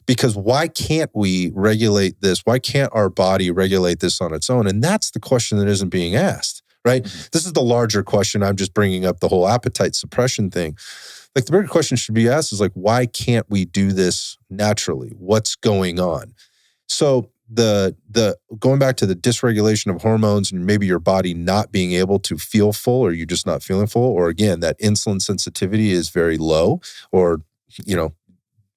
Because why can't we regulate this? Why can't our body regulate this on its own? And that's the question that isn't being asked, right? Mm-hmm. This is the larger question. I'm just bringing up the whole appetite suppression thing. Like the bigger question should be asked is like, why can't we do this naturally? What's going on? So the going back to the dysregulation of hormones and maybe your body not being able to feel full, or you're just not feeling full, or again, that insulin sensitivity is very low, or,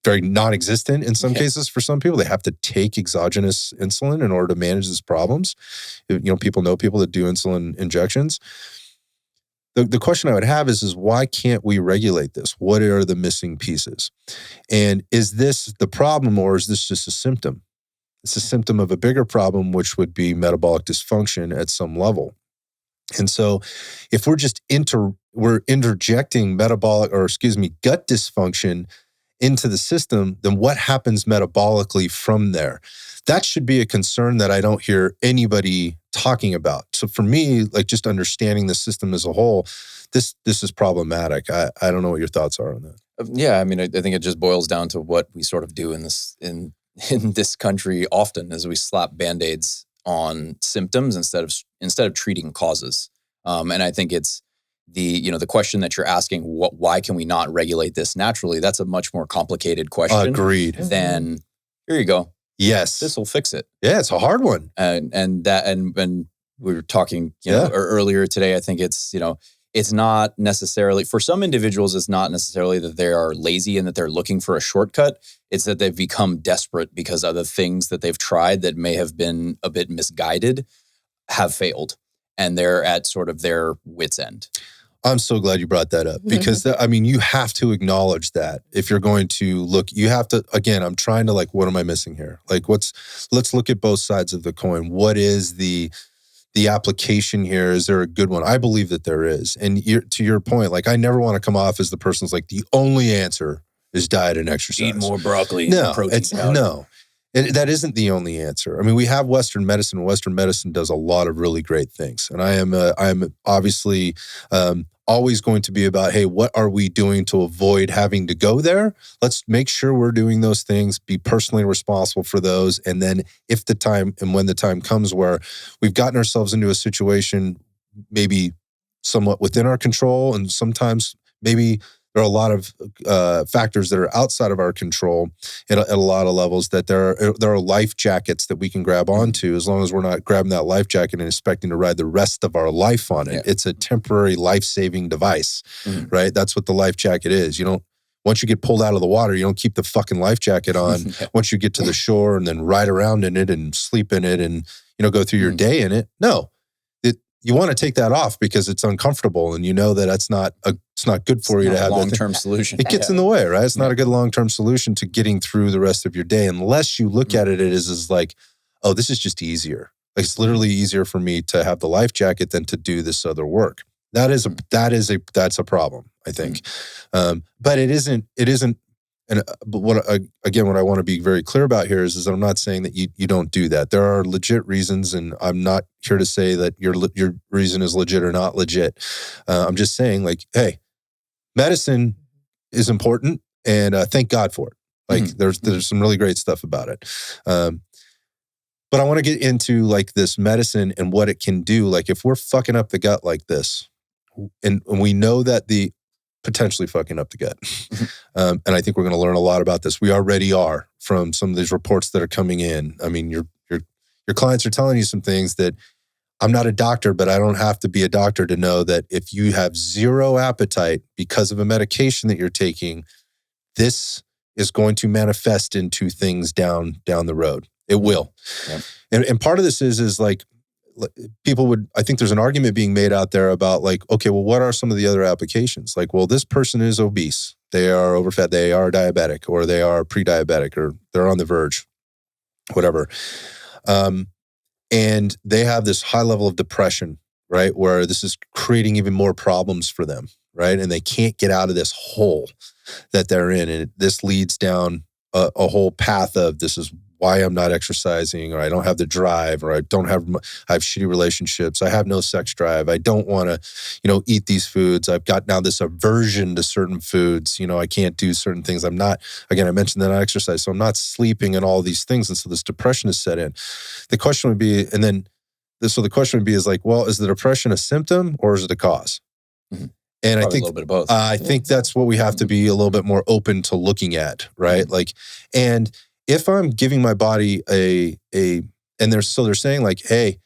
very non-existent in some cases for some people. They have to take exogenous insulin in order to manage these problems. People know people that do insulin injections. The question I would have is why can't we regulate this? What are the missing pieces? And is this the problem, or is this just a symptom? It's a symptom of a bigger problem, which would be metabolic dysfunction at some level. And so if we're just interjecting gut dysfunction into the system, then what happens metabolically from there? That should be a concern that I don't hear anybody talking about. So for me, like just understanding the system as a whole, this is problematic. I don't know what your thoughts are on that. Yeah, I mean, I think it just boils down to what we sort of do in this country often, is we slap Band-Aids on symptoms instead of treating causes. And I think it's the question that you're asking, why can we not regulate this naturally? That's a much more complicated question. Agreed. Than, here you go. Yes. This will fix it. Yeah, it's a hard one. And we were talking, earlier today, I think it's not necessarily, for some individuals, it's not necessarily that they are lazy and that they're looking for a shortcut. It's that they've become desperate because other things that they've tried that may have been a bit misguided have failed. And they're at sort of their wit's end. I'm so glad you brought that up, because you have to acknowledge that if you're going to look, you have to, again, I'm trying to what am I missing here? Let's look at both sides of the coin. What is the application here? Is there a good one? I believe that there is. And to your point, I never want to come off as the person who's the only answer is diet and exercise. Eat more broccoli. No, protein powder. No. And that isn't the only answer. I mean, we have Western medicine, and Western medicine does a lot of really great things. And I am obviously always going to be about, hey, what are we doing to avoid having to go there? Let's make sure we're doing those things, be personally responsible for those. And then when the time comes where we've gotten ourselves into a situation maybe somewhat within our control, and sometimes maybe there are a lot of factors that are outside of our control at a lot of levels, that there are life jackets that we can grab onto, as long as we're not grabbing that life jacket and expecting to ride the rest of our life on it. Yeah. It's a temporary life-saving device, right? That's what the life jacket is. Once you get pulled out of the water, you don't keep the fucking life jacket on. Once you get to the shore and then ride around in it and sleep in it and go through your day in it. No. You want to take that off because it's uncomfortable, and that it's not good for you to have a long-term solution. It gets in the way, right? It's not a good long-term solution to getting through the rest of your day, unless you look at it as oh, this is just easier. It's literally easier for me to have the life jacket than to do this other work. That's a problem, I think. But it isn't. But what I want to be very clear about here is that I'm not saying that you don't do that. There are legit reasons, and I'm not here to say that your reason is legit or not legit. I'm just saying, hey, medicine is important, and thank God for it. There's some really great stuff about it. But I want to get into like this medicine and what it can do. Like if we're fucking up the gut like this, and we know that the potentially fucking up the gut. And I think we're going to learn a lot about this. We already are from some of these reports that are coming in. I mean, your clients are telling you some things that I'm not a doctor, but I don't have to be a doctor to know that if you have zero appetite because of a medication that you're taking, this is going to manifest into things down the road. It will. Yep. And part of this is like, people would, I think there's an argument being made out there about like, okay, well, what are some of the other applications? Like, well, this person is obese. They are overfed. They are diabetic, or they are pre-diabetic, or they're on the verge, whatever. And they have this high level of depression, right? Where this is creating even more problems for them, right? And they can't get out of this hole that they're in. And this leads down a whole path of, this is why I'm not exercising, or I don't have the drive, or I have shitty relationships. I have no sex drive. I don't want to, eat these foods. I've got now this aversion to certain foods. I can't do certain things. I'm not, again, I mentioned that I exercise, so I'm not sleeping and all these things. And so this depression is set in. The question would be, so the question would be is like, well, is the depression a symptom or is it a cause? Mm-hmm. And Probably I think a little bit of both. I think that's what we have to be a little bit more open to looking at, right? Mm-hmm. Like, and if I'm giving my body and they're saying like, hey,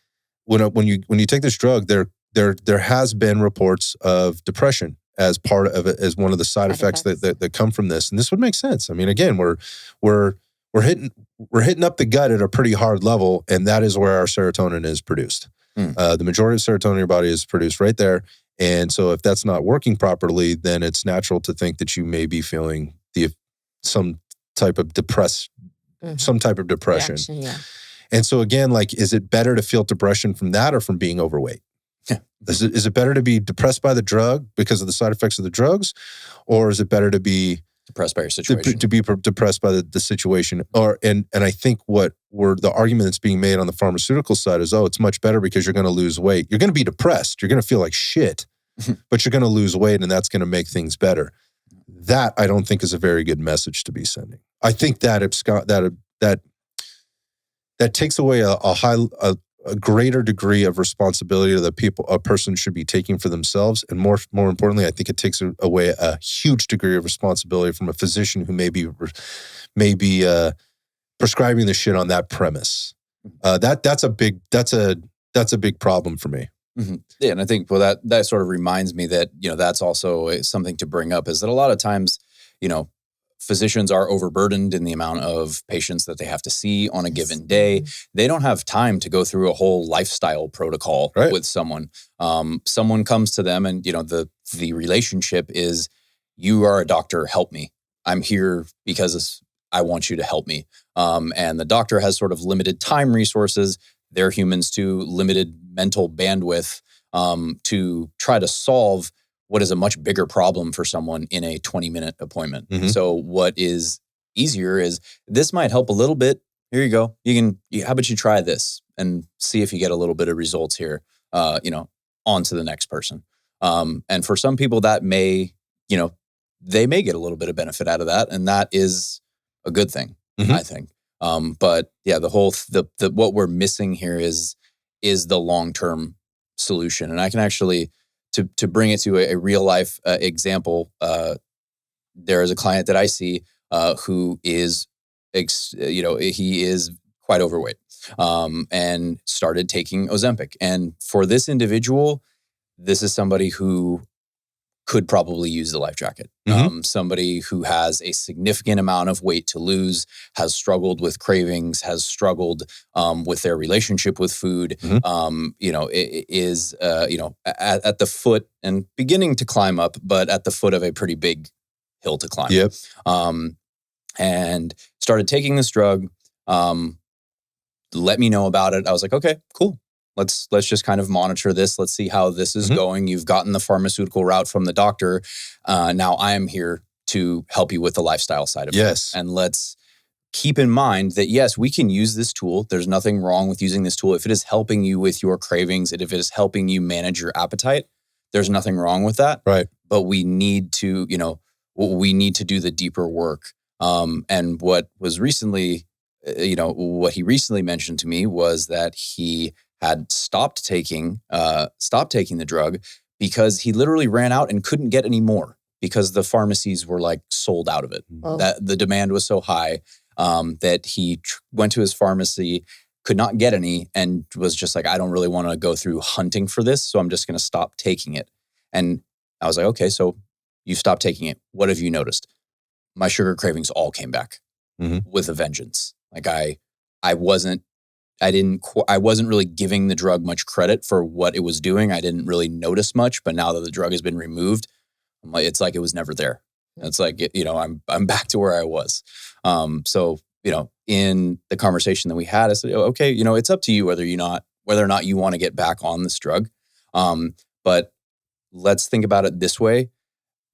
when you take this drug, there has been reports of depression as part of it, as one of the side effects that come from this, and this would make sense. I mean, again, we're hitting up the gut at a pretty hard level, and that is where our serotonin is produced. The majority of serotonin in your body is produced right there, and so if that's not working properly, then it's natural to think that you may be feeling some type of depression. Reaction, yeah. And so again, like, is it better to feel depression from that or from being overweight? Yeah. Is it better to be depressed by the drug because of the side effects of the drugs, or is it better to be depressed by your situation? To be depressed by the situation, and I think the argument that's being made on the pharmaceutical side is, it's much better because you're going to lose weight. You're going to be depressed. You're going to feel like shit, but you're going to lose weight, and that's going to make things better. That I don't think is a very good message to be sending. I think that takes away a greater degree of responsibility that a person should be taking for themselves, and more importantly, I think it takes away a huge degree of responsibility from a physician who may be prescribing the shit on that premise. That's a big problem for me. Mm-hmm. Yeah, and I think that sort of reminds me that that's also something to bring up, is that a lot of times physicians are overburdened in the amount of patients that they have to see on a given day. They don't have time to go through a whole lifestyle protocol with someone. Someone comes to them, and the relationship is, you are a doctor, help me. I'm here because I want you to help me. And the doctor has sort of limited time resources. They're humans too, limited mental bandwidth to try to solve what is a much bigger problem for someone in a 20-minute appointment. Mm-hmm. So what is easier is, this might help a little bit. Here you go. How about you try this and see if you get a little bit of results here, on to the next person. And for some people that may, they may get a little bit of benefit out of that. And that is a good thing, I think. But yeah, what we're missing here is the long-term solution. And I can actually, to bring it to a real life example, there is a client that I see who is, he is quite overweight, and started taking Ozempic. And for this individual, this is somebody who could probably use the life jacket. Somebody who has a significant amount of weight to lose, has struggled with cravings, has struggled with their relationship with food, is at the foot and beginning to climb up, but at the foot of a pretty big hill to climb. Yep. And started taking this drug. Let me know about it. I was like, okay, cool. Let's just kind of monitor this. Let's see how this is going. You've gotten the pharmaceutical route from the doctor. Now I am here to help you with the lifestyle side of it. And let's keep in mind that, yes, we can use this tool. There's nothing wrong with using this tool. If it is helping you with your cravings, and if it is helping you manage your appetite, there's nothing wrong with that. Right. But we need to, do the deeper work. And what was recently what he recently mentioned to me was that he had stopped taking the drug because he literally ran out and couldn't get any more because the pharmacies were like sold out of it. Oh. That the demand was so high that he went to his pharmacy, could not get any, and was just like, I don't really want to go through hunting for this, so I'm just going to stop taking it. And I was like, okay, so you stopped taking it. What have you noticed? My sugar cravings all came back with a vengeance. Like I wasn't really giving the drug much credit for what it was doing. I didn't really notice much, but now that the drug has been removed, it's like it was never there. It's like, I'm back to where I was. So, in the conversation that we had, I said, okay, it's up to you whether or not you want to get back on this drug. But let's think about it this way.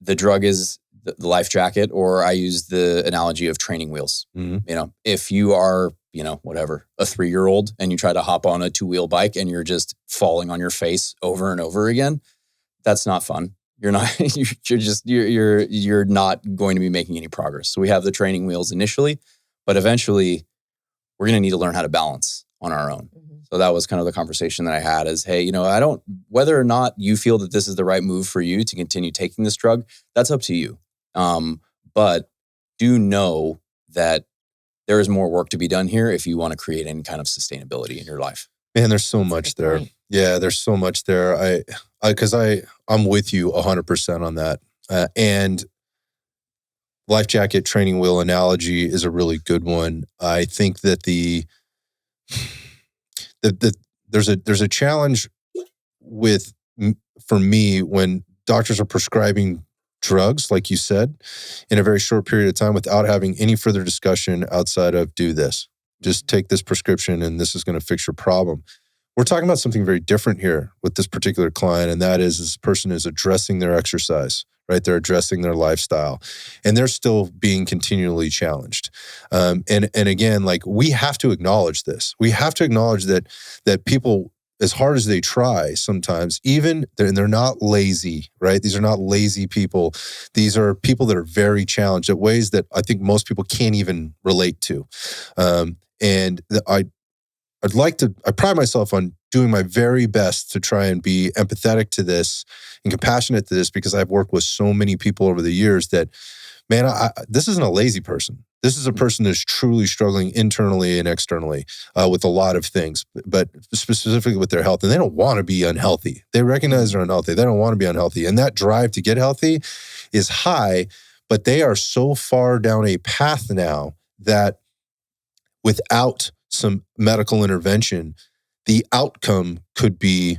The drug is the life jacket, or I use the analogy of training wheels. If you are, whatever, a 3-year-old and you try to hop on a 2-wheel bike and you're just falling on your face over and over again, that's not fun. You're not, you're not going to be making any progress. So we have the training wheels initially, but eventually we're going to need to learn how to balance on our own. So that was kind of the conversation that I had is, hey, whether or not you feel that this is the right move for you to continue taking this drug, that's up to you. But do know that there is more work to be done here if you want to create any kind of sustainability in your life. Man, there's so much there. Point. Yeah, there's so much there. I'm with you 100% on that. And Lifejacket training wheel analogy is a really good one. I think that there's a challenge for me when doctors are prescribing drugs, like you said, in a very short period of time without having any further discussion outside of do this. Just take this prescription and this is going to fix your problem. We're talking about something very different here with this particular client, and that is this person is addressing their exercise, right? They're addressing their lifestyle, and they're still being continually challenged. And again, like we have to acknowledge this. We have to acknowledge that people, as hard as they try sometimes, they're not lazy, right? These are not lazy people. These are people that are very challenged at ways that I think most people can't even relate to. I pride myself on doing my very best to try and be empathetic to this and compassionate to this because I've worked with so many people over the years that, man, this isn't a lazy person. This is a person that's truly struggling internally and externally with a lot of things, but specifically with their health. And they don't want to be unhealthy. They recognize they're unhealthy. They don't want to be unhealthy. And that drive to get healthy is high, but they are so far down a path now that without some medical intervention, the outcome could be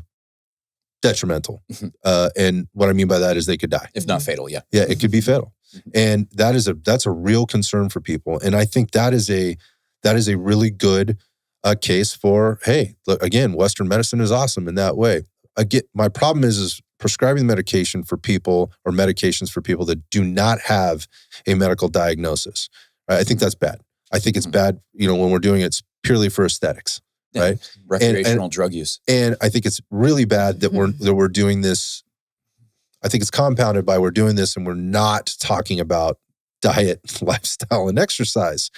detrimental. And what I mean by that is they could die. If not fatal, yeah. Yeah, it could be fatal. And that's a real concern for people. And I think that is a really good case for, hey, look, again, Western medicine is awesome in that way. Again, my problem is prescribing medication for people or medications for people that do not have a medical diagnosis. Right? I think that's bad. I think it's bad, when we're doing it purely for aesthetics, right? Recreational drug use. And I think it's really bad that we're doing this. I think it's compounded by we're doing this and we're not talking about diet, lifestyle, and exercise.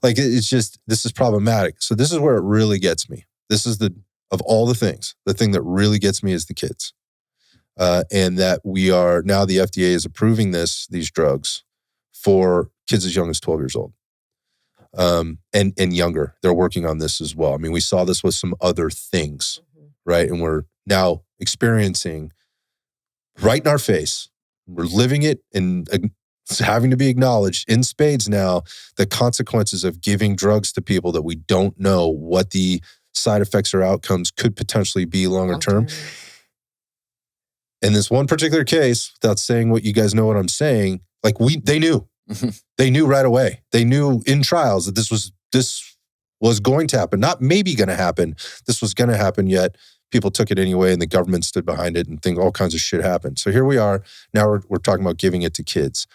Like it's just, this is problematic. So this is where it really gets me. This is of all the things, the thing that really gets me is the kids. And that now the FDA is approving these drugs for kids as young as 12 years old. And younger. They're working on this as well. I mean, we saw this with some other things, right? And we're now experiencing right in our face. We're living it and it's having to be acknowledged in spades now, the consequences of giving drugs to people that we don't know what the side effects or outcomes could potentially be longer term. In this one particular case, without saying what you guys know what I'm saying, like they knew. They knew right away. They knew in trials that this was going to happen, not maybe going to happen. This was going to happen, yet people took it anyway and the government stood behind it and all kinds of shit happened. So here we are. Now we're talking about giving it to kids.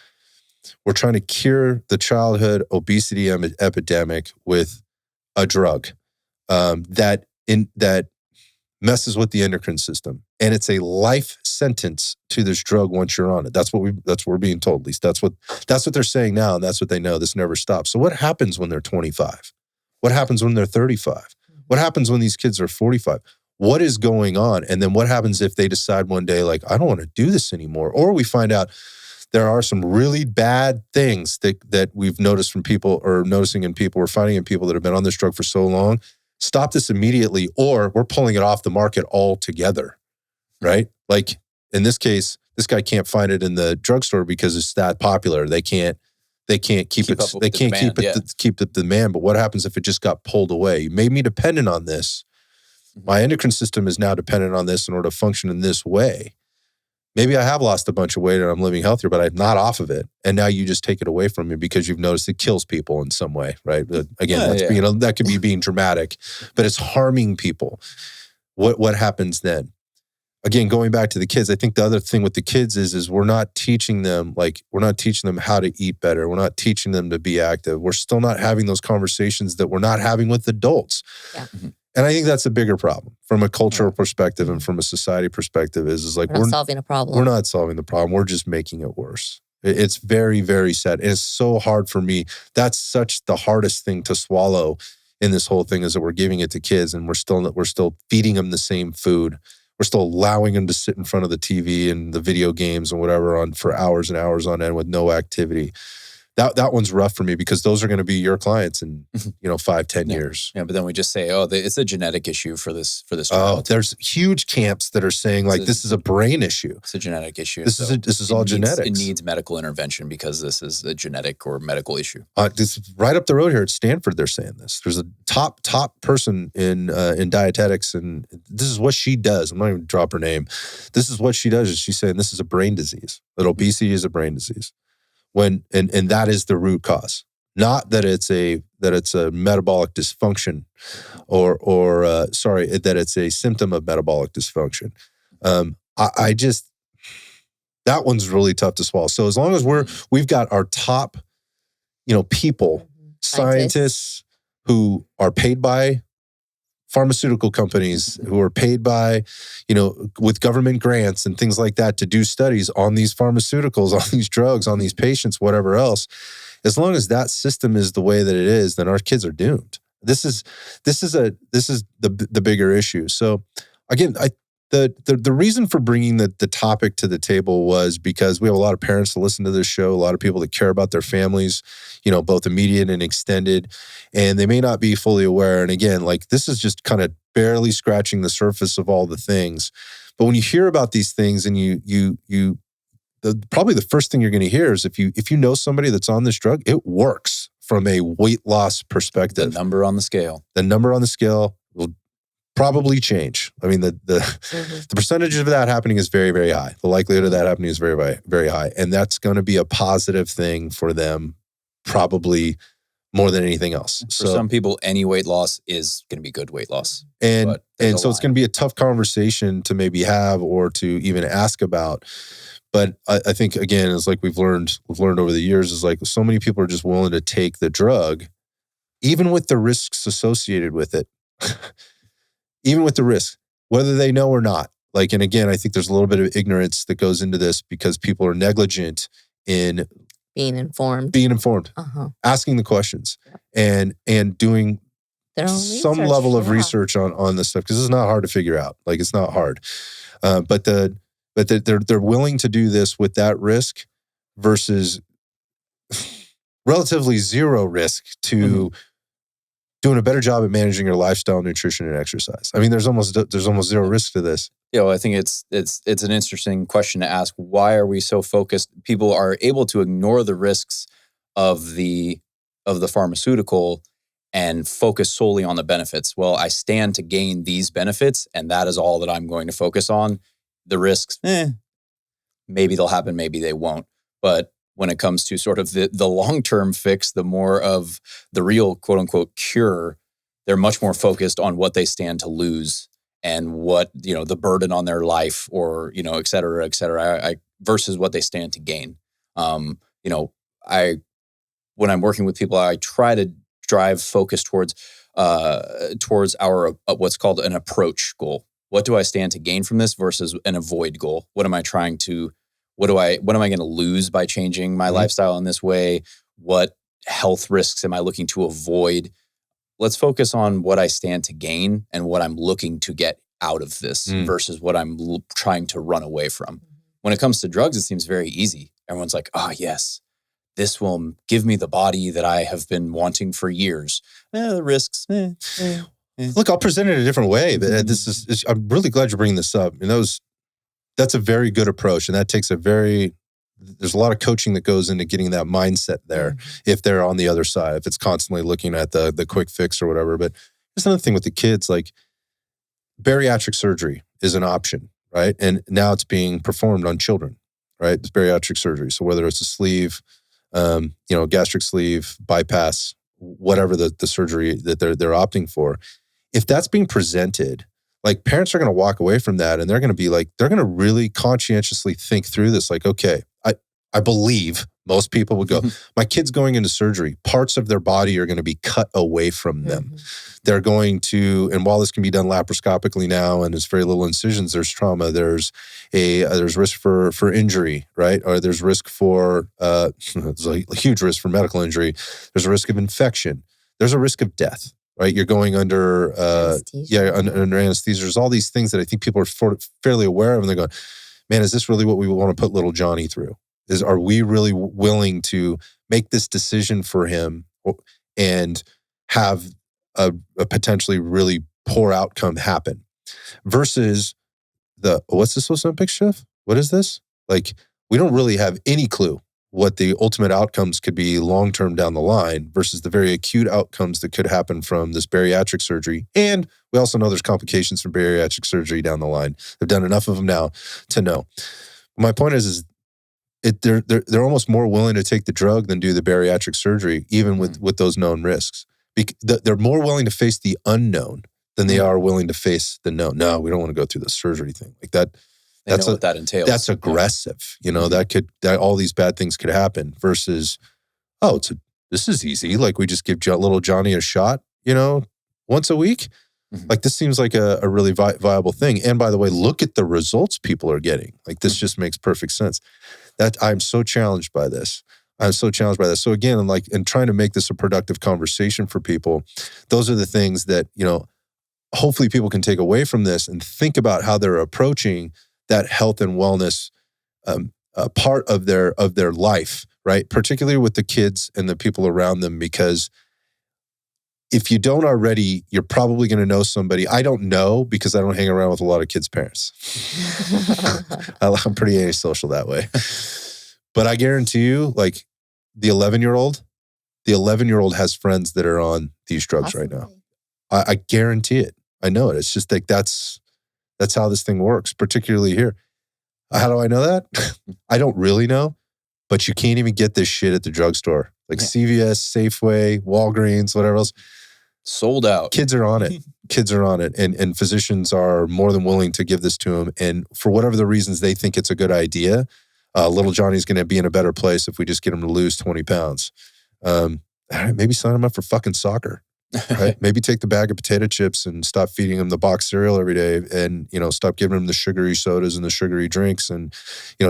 We're trying to cure the childhood obesity epidemic with a drug that messes with the endocrine system. And it's a life sentence to this drug once you're on it. That's what we're being told. At least that's what they're saying now, and that's what they know. This never stops. So what happens when they're 25? What happens when they're 35? What happens when these kids are 45? What is going on? And then what happens if they decide one day, like, I don't want to do this anymore? Or we find out there are some really bad things that we've noticed from people, or noticing in people, we're finding in people that have been on this drug for so long. Stop this immediately, or we're pulling it off the market altogether, right? Like in this case, this guy can't find it in the drugstore because it's that popular. They can't keep it. They can't keep the demand. But what happens if it just got pulled away? You made me dependent on this. My endocrine system is now dependent on this in order to function in this way. Maybe I have lost a bunch of weight and I'm living healthier, but I'm not off of it. And now you just take it away from me because you've noticed it kills people in some way, right? But again, that could be being dramatic, but it's harming people. What happens then? Again, going back to the kids, I think the other thing with the kids is we're not teaching them how to eat better. We're not teaching them to be active. We're still not having those conversations that we're not having with adults. Yeah. Mm-hmm. And I think that's a bigger problem from a cultural perspective and from a society perspective is like we're not solving a problem. We're not solving the problem. We're just making it worse. It's very, very sad. And it's so hard for me. That's such the hardest thing to swallow in this whole thing is that we're giving it to kids and we're still feeding them the same food. We're still allowing them to sit in front of the TV and the video games and whatever for hours and hours on end with no activity. That one's rough for me because those are going to be your clients in 5-10 years. Yeah, but then we just say, it's a genetic issue for this. Oh, there's huge camps that are saying like this is a brain issue. It's a genetic issue. This is all genetics. It needs medical intervention because this is a genetic or medical issue. This right up the road here at Stanford, they're saying this. There's a top person in dietetics, and this is what she does. I'm not even drop her name. This is what she does. Is she's saying this is a brain disease. That obesity is a brain disease. And that is the root cause, not that it's a metabolic dysfunction, or that it's a symptom of metabolic dysfunction. I just that one's really tough to swallow. So as long as we've got our top, people, scientists who are paid by pharmaceutical companies, who are paid by, with government grants and things like that to do studies on these pharmaceuticals, on these drugs, on these patients, whatever else. As long as that system is the way that it is, then our kids are doomed. This is the bigger issue. So again, the reason for bringing the topic to the table was because we have a lot of parents that listen to this show, a lot of people that care about their families, both immediate and extended, and they may not be fully aware. And again, like this is just kind of barely scratching the surface of all the things. But when you hear about these things and probably the first thing you're going to hear is if you know somebody that's on this drug, it works from a weight loss perspective. The number on the scale will probably change. I mean, the percentage of that happening is very, very high. The likelihood of that happening is very, very, very high. And that's going to be a positive thing for them, probably more than anything else. For some people, any weight loss is going to be good weight loss. And so it's going to be a tough conversation to maybe have or to even ask about. But I think, again, it's like we've learned over the years is like so many people are just willing to take the drug, even with the risks associated with it. Even with the risk, whether they know or not. Like, and again, I think there's a little bit of ignorance that goes into this because people are negligent in being informed, asking the questions, and doing their own some level of research on this stuff because it's not hard to figure out. Like, it's not hard, but they're willing to do this with that risk versus relatively zero risk to. Doing a better job at managing your lifestyle, nutrition, and exercise. I mean, there's almost zero risk to this. Yeah, well, I think it's an interesting question to ask. Why are we so focused? People are able to ignore the risks of the pharmaceutical and focus solely on the benefits. Well, I stand to gain these benefits, and that is all that I'm going to focus on. The risks, maybe they'll happen, maybe they won't. But when it comes to sort of the long-term fix, the more of the real quote unquote cure, they're much more focused on what they stand to lose and what, the burden on their life or, et cetera, versus what they stand to gain. When I'm working with people, I try to drive focus towards our what's called an approach goal. What do I stand to gain from this versus an avoid goal? What am I going to lose by changing my lifestyle in this way? What health risks am I looking to avoid? let's focus on what I stand to gain and what I'm looking to get out of this versus what I'm trying to run away from. When it comes to drugs, it seems very easy. Everyone's like, oh, yes, this will give me the body that I have been wanting for years. The risks. Look, I'll present it a different way. But I'm really glad you're bringing this up. That's a very good approach. And that takes there's a lot of coaching that goes into getting that mindset there if they're on the other side, if it's constantly looking at the quick fix or whatever. But there's another thing with the kids, like bariatric surgery is an option, right? And now it's being performed on children, right? It's bariatric surgery. So whether it's a sleeve, gastric sleeve, bypass, whatever the surgery that they're opting for, if that's being presented, like parents are going to walk away from that and they're going to be like, they're going to really conscientiously think through this. Like, okay, I believe most people would go, my kid's going into surgery. Parts of their body are going to be cut away from them. They're going to, and while this can be done laparoscopically now and there's very little incisions, there's trauma, there's risk for injury, right? Or there's risk for, there's a huge risk for medical injury. There's a risk of infection. There's a risk of death. Right, you're going under anesthesia. Under anesthesia. There's all these things that I think people are fairly aware of, and they're going, "Man, is this really what we want to put little Johnny through? Are we really willing to make this decision for him and have a potentially really poor outcome happen?" Versus what's this Ozenpic stuff? What is this? Like, we don't really have any clue what the ultimate outcomes could be long-term down the line versus the very acute outcomes that could happen from this bariatric surgery. And we also know there's complications from bariatric surgery down the line. They've done enough of them now to know. My point is they're almost more willing to take the drug than do the bariatric surgery, even with those known risks. They're more willing to face the unknown than they are willing to face the known. No, we don't want to go through the surgery thing like that. That's what that entails. That's aggressive. That all these bad things could happen versus, this is easy. Like, we just give little Johnny a shot, once a week. Like, this seems like a really viable thing. And by the way, look at the results people are getting. Like, this just makes perfect sense. I'm so challenged by this. So again, I'm like, and trying to make this a productive conversation for people, those are the things that, hopefully people can take away from this and think about how they're approaching that health and wellness part of their life, right? Particularly with the kids and the people around them, because if you don't already, you're probably going to know somebody. I don't know because I don't hang around with a lot of kids' parents. I'm pretty antisocial that way. But I guarantee you, like the 11-year-old has friends that are on these drugs right now. I guarantee it. I know it. It's just like that's how this thing works, particularly here. How do I know that? I don't really know, but you can't even get this shit at the drugstore. Like CVS, Safeway, Walgreens, whatever else. Sold out. Kids are on it. And physicians are more than willing to give this to them. And for whatever the reasons they think it's a good idea, little Johnny's going to be in a better place if we just get him to lose 20 pounds. Maybe sign him up for fucking soccer. Right? Maybe take the bag of potato chips and stop feeding him the box cereal every day, and stop giving him the sugary sodas and the sugary drinks, and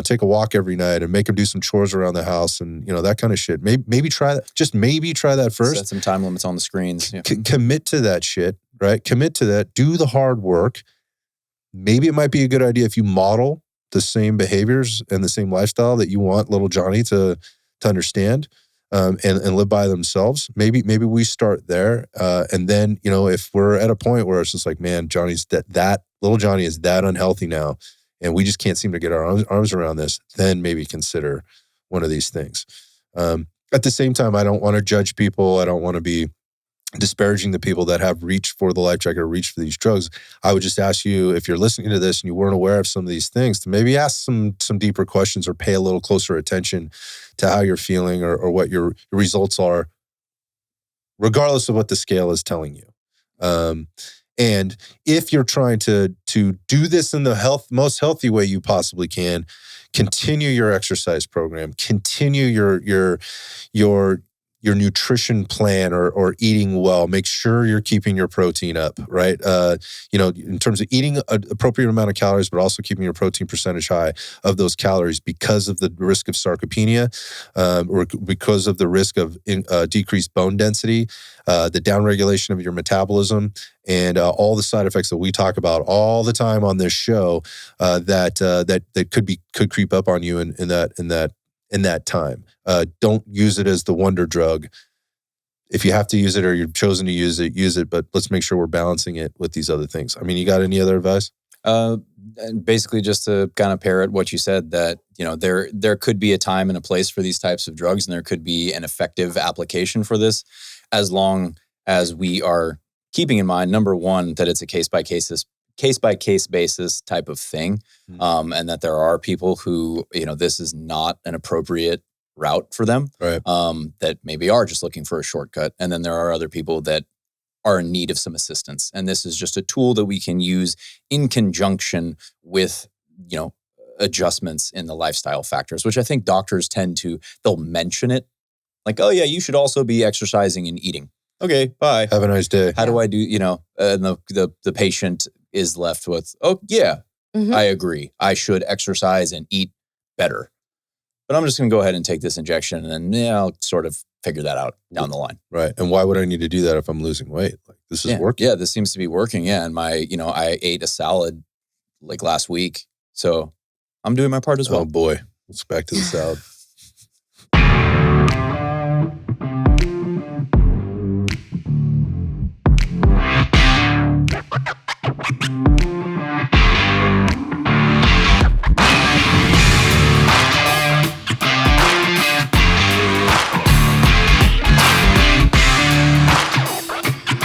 take a walk every night and make him do some chores around the house, and that kind of shit. Maybe try that. Just maybe try that first. Set some time limits on the screens. Yeah. Commit to that shit, right? Commit to that. Do the hard work. Maybe it might be a good idea if you model the same behaviors and the same lifestyle that you want little Johnny to understand. And live by themselves. Maybe we start there, and then if we're at a point where it's just like, man, Johnny's that little Johnny is that unhealthy now, and we just can't seem to get our arms around this, then maybe consider one of these things. At the same time, I don't want to judge people. I don't want to be disparaging the people that have reached for the life jacket or reached for these drugs. I would just ask you, if you're listening to this and you weren't aware of some of these things, to maybe ask some deeper questions or pay a little closer attention to how you're feeling or what your results are, regardless of what the scale is telling you. And if you're trying to do this in the most healthy way you possibly can, continue your exercise program, continue your your nutrition plan or eating well. Make sure you're keeping your protein up, right? In terms of eating an appropriate amount of calories, but also keeping your protein percentage high of those calories because of the risk of sarcopenia, or because of the risk of decreased bone density, the downregulation of your metabolism, and all the side effects that we talk about all the time on this show that could creep up on you in that time. Don't use it as the wonder drug. If you have to use it or you've chosen to use it, but let's make sure we're balancing it with these other things. I mean, you got any other advice? And basically just to kind of parrot what you said, that, there could be a time and a place for these types of drugs, and there could be an effective application for this, as long as we are keeping in mind, number one, that it's a case-by-case basis type of thing. And that there are people who, this is not an appropriate route for them, right? That maybe are just looking for a shortcut. And then there are other people that are in need of some assistance. And this is just a tool that we can use in conjunction with, adjustments in the lifestyle factors, which I think doctors they'll mention it. Like, oh yeah, you should also be exercising and eating. Okay, bye. Have a nice day. How do I do, and the patient is left with, oh yeah, I agree. I should exercise and eat better. But I'm just going to go ahead and take this injection, and then I'll sort of figure that out down the line. Right. And why would I need to do that if I'm losing weight? Like, this is working. Yeah, this seems to be working. Yeah. And I ate a salad like last week. So I'm doing my part as well. Oh boy. Let's back to the salad.